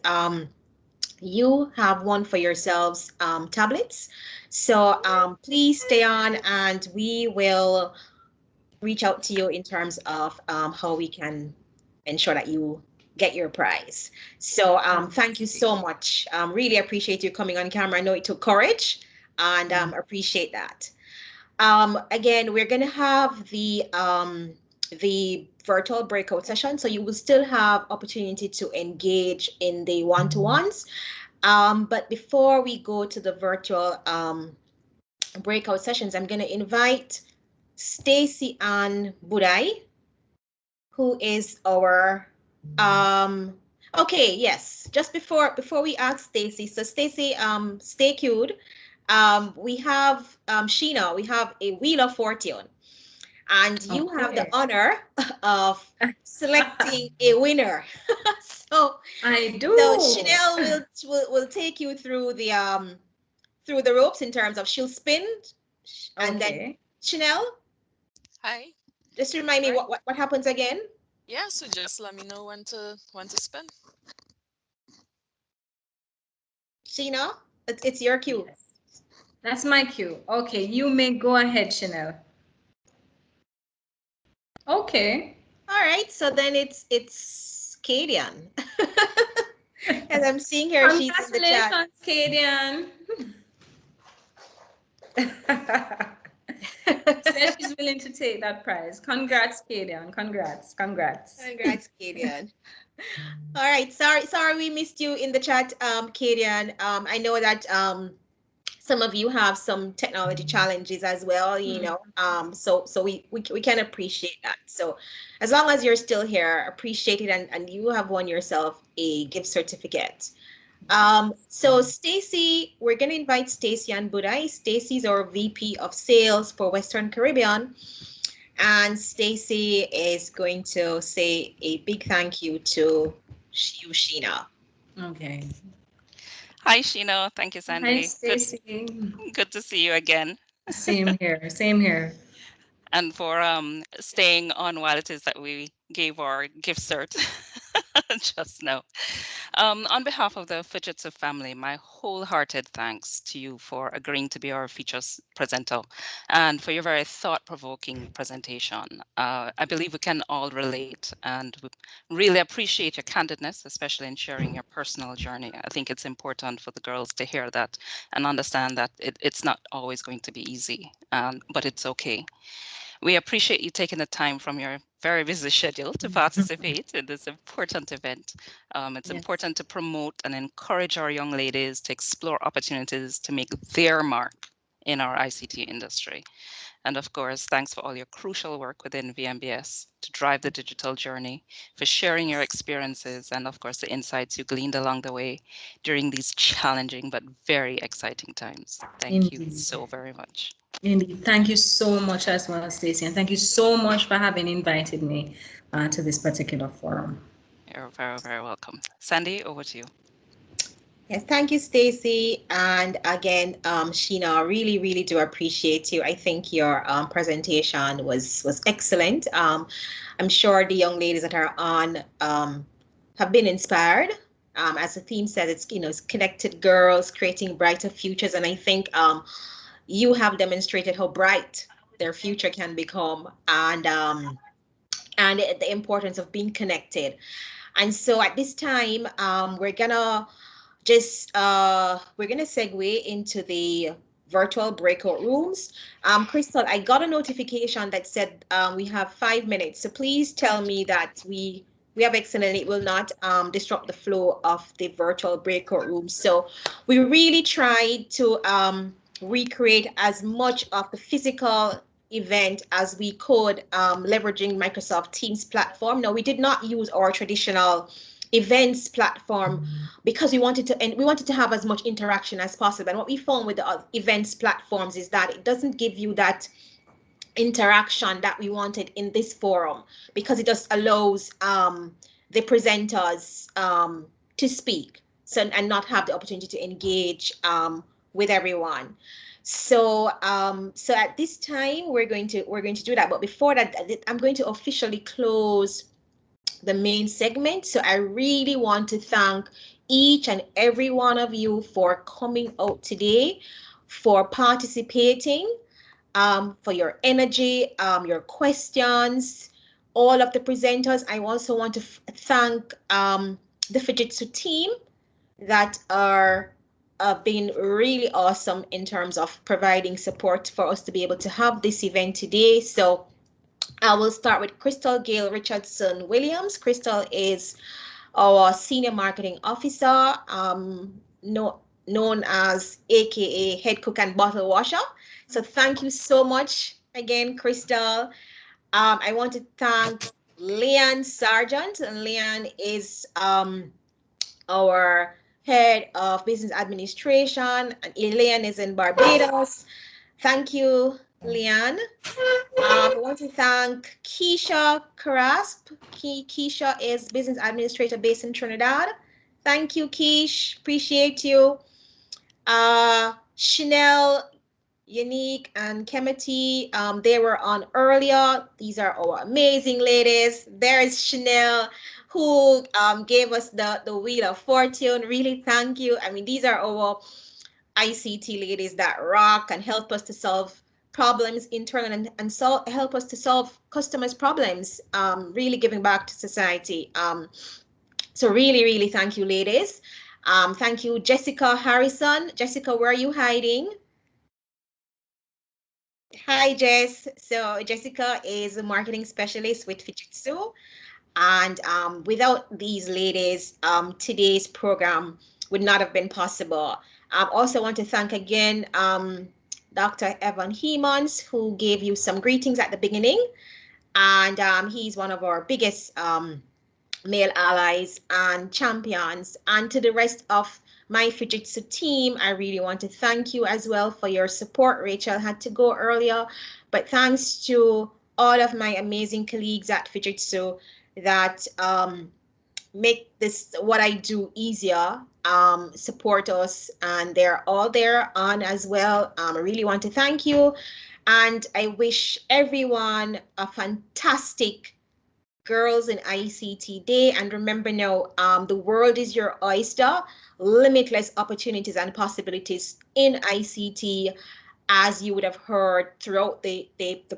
S3: You have won for yourselves tablets. So please stay on and we will reach out to you in terms of how we can ensure that you get your prize. So thank you so much. Really appreciate you coming on camera. I know it took courage and appreciate that. Again, we're going to have the virtual breakout session. So you will still have opportunity to engage in the one-to-ones. But before we go to the virtual breakout sessions, I'm going to invite Stacy Ann Budai, who is our okay, yes. Just before we ask Stacy, so Stacy, stay tuned. We have Sheena, we have a Wheel of Fortune, and you have the
S10: Okay.
S3: honor of selecting a winner. so
S10: I do.
S3: so Chanel will take you through the ropes in terms of she'll spin, and then
S10: Okay.
S3: Chanel,
S14: Hi.
S3: just remind me
S14: Right.
S3: what happens again.
S14: Yeah, so just let me know when to spin.
S3: Sheena, it's your cue.
S10: Yes. That's my cue. Okay, you may go ahead, Chanel. Okay.
S3: All right, so then it's Kadian. As I'm seeing her, she's in the chat.
S10: Congratulations, Kadian. Says she's willing to take that prize. Congrats, Kadian. Congrats. Congrats.
S3: Congrats, Kadian. All right. Sorry we missed you in the chat, Kadian. I know that some of you have some technology challenges as well, you know. So we can appreciate that. So as long as you're still here, appreciate it, and you have won yourself a gift certificate. So Stacy, we're gonna invite Stacy and Budai. Stacy's our VP of Sales for Western Caribbean, and Stacy is going to say a big thank you to you, Sheena.
S10: Okay.
S6: Hi, Sheena. Thank you,
S10: Hi,
S6: Sandy.
S10: Stacy.
S6: Good to see you again.
S10: Same here. Same here.
S6: And for staying on while it is that we gave our gift cert just now. On behalf of the Fujitsu family, my wholehearted thanks to you for agreeing to be our features presenter and for your very thought-provoking presentation. I believe we can all relate and we really appreciate your candidness, especially in sharing your personal journey. I think it's important for the girls to hear that and understand that it's not always going to be easy, but it's okay. We appreciate you taking the time from your very busy schedule to participate in this important event. It's
S10: Yes.
S6: important to promote and encourage our young ladies to explore opportunities to make their mark in our ICT industry. And of course, thanks for all your crucial work within VMBS to drive the digital journey, for sharing your experiences, and of course, the insights you gleaned along the way during these challenging but very exciting times. Thank you
S10: Indeed.
S6: so very much.
S10: Indeed. Thank you so much as well, Stacey. And thank you so much for having invited me to this particular forum.
S6: You're very, very welcome. Sandy, over to you.
S3: Yes, thank you, Stacy. And again, Sheena, really, really do appreciate you. I think your presentation was excellent. I'm sure the young ladies that are on have been inspired. As the theme says, it's connected girls creating brighter futures, and I think you have demonstrated how bright their future can become, and the importance of being connected. And so at this time, we're gonna segue into the virtual breakout rooms. Crystal, I got a notification that said we have 5 minutes. So please tell me that we have excellent. It will not disrupt the flow of the virtual breakout room. So we really tried to recreate as much of the physical event as we could, leveraging Microsoft Teams platform. Now, we did not use our traditional events platform because we wanted to have as much interaction as possible. And what we found with the events platforms is that it doesn't give you that interaction that we wanted in this forum, because it just allows the presenters to speak, so, and not have the opportunity to engage with everyone. So at this time we're going to do that. But before that, I'm going to officially close the main segment. So I really want to thank each and every one of you for coming out today, for participating, for your energy, your questions, all of the presenters. I also want to thank the Fujitsu team that are being really awesome in terms of providing support for us to be able to have this event today. So I will start with Crystal Gail Richardson Williams. Crystal is our Senior Marketing Officer, known as AKA Head Cook and Bottle Washer. So thank you so much again, Crystal. I want to thank Leanne Sargent, and Leanne is our Head of Business Administration, and Leanne is in Barbados. Thank you, Leanne. I want to thank Keisha Carasp. Keisha is business administrator based in Trinidad. Thank you, Keish. Appreciate you. Chanel, Unique, and Kemity, they were on earlier. These are our amazing ladies. There is Chanel, who gave us the Wheel of Fortune. Really, thank you. I mean, these are our ICT ladies that rock and help us to solve problems internally, and help us to solve customers' problems, really giving back to society. So really, really thank you, ladies. Thank you, Jessica Harrison. Jessica, where are you hiding? Hi, Jess. So Jessica is a marketing specialist with Fujitsu. And without these ladies, today's program would not have been possible. I also want to thank again Dr. Evan Hemans, who gave you some greetings at the beginning. And he's one of our biggest male allies and champions. And to the rest of my Fujitsu team, I really want to thank you as well for your support. Rachel had to go earlier, but thanks to all of my amazing colleagues at Fujitsu that make this what I do easier, support us, and they're all there on as well. I really want to thank you, and I wish everyone a fantastic Girls in ICT Day. And remember now, the world is your oyster, limitless opportunities and possibilities in ICT, as you would have heard throughout the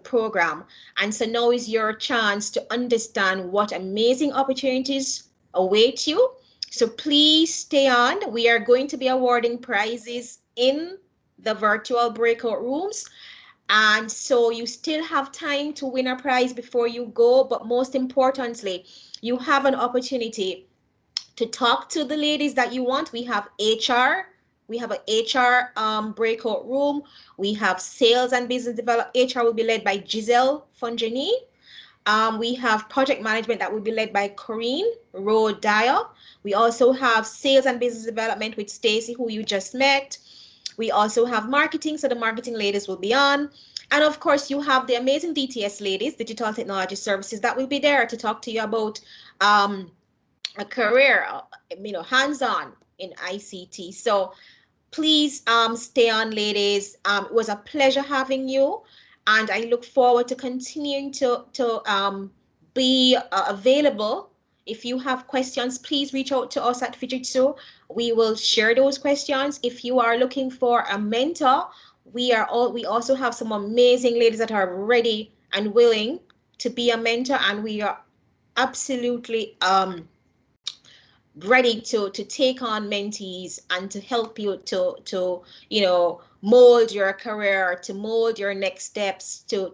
S3: program. And so now is your chance to understand what amazing opportunities await you. So please stay on. We are going to be awarding prizes in the virtual breakout rooms. And so you still have time to win a prize before you go. But most importantly, you have an opportunity to talk to the ladies that you want. We have HR. We have an HR breakout room. We have sales and business development. HR will be led by Giselle Fonjani. We have project management that will be led by Corinne Rowe Dyer. We also have sales and business development with Stacy, who you just met. We also have marketing, so the marketing ladies will be on. And of course, you have the amazing DTS ladies, digital technology services, that will be there to talk to you about a career, hands-on in ICT. So please stay on, ladies. It was a pleasure having you, and I look forward to continuing to be available. If you have questions, please reach out to us at Fujitsu. We will share those questions. If you are looking for a mentor, we also have some amazing ladies that are ready and willing to be a mentor, and we are absolutely ready to take on mentees and to help you to mold your career, to mold your next steps, to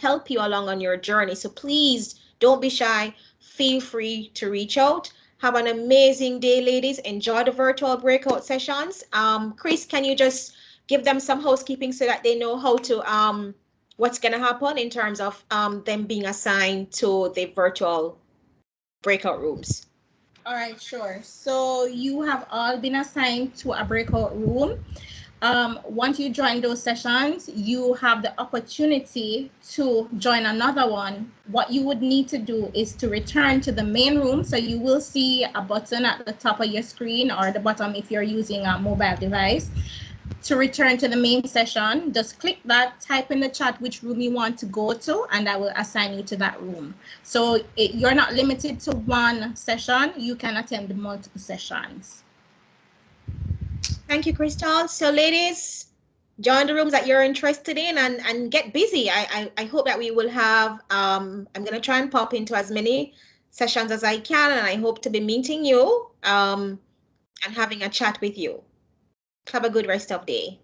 S3: help you along on your journey. So please don't be shy. Feel free to reach out. Have an amazing day, ladies. Enjoy the virtual breakout sessions. Chris, can you just give them some housekeeping so that they know how to what's gonna happen in terms of them being assigned to the virtual breakout rooms?
S4: All right, sure. So you have all been assigned to a breakout room. Once you join those sessions, you have the opportunity to join another one. What you would need to do is to return to the main room. So you will see a button at the top of your screen, or the bottom if you're using a mobile device. To return to the main session, just click that, type in the chat which room you want to go to, and I will assign you to that room. So you're not limited to one session. You can attend multiple sessions.
S3: Thank you, Crystal. So ladies, join the rooms that you're interested in and get busy. I hope that we will have, I'm going to try and pop into as many sessions as I can, and I hope to be meeting you and having a chat with you. Have a good rest of day.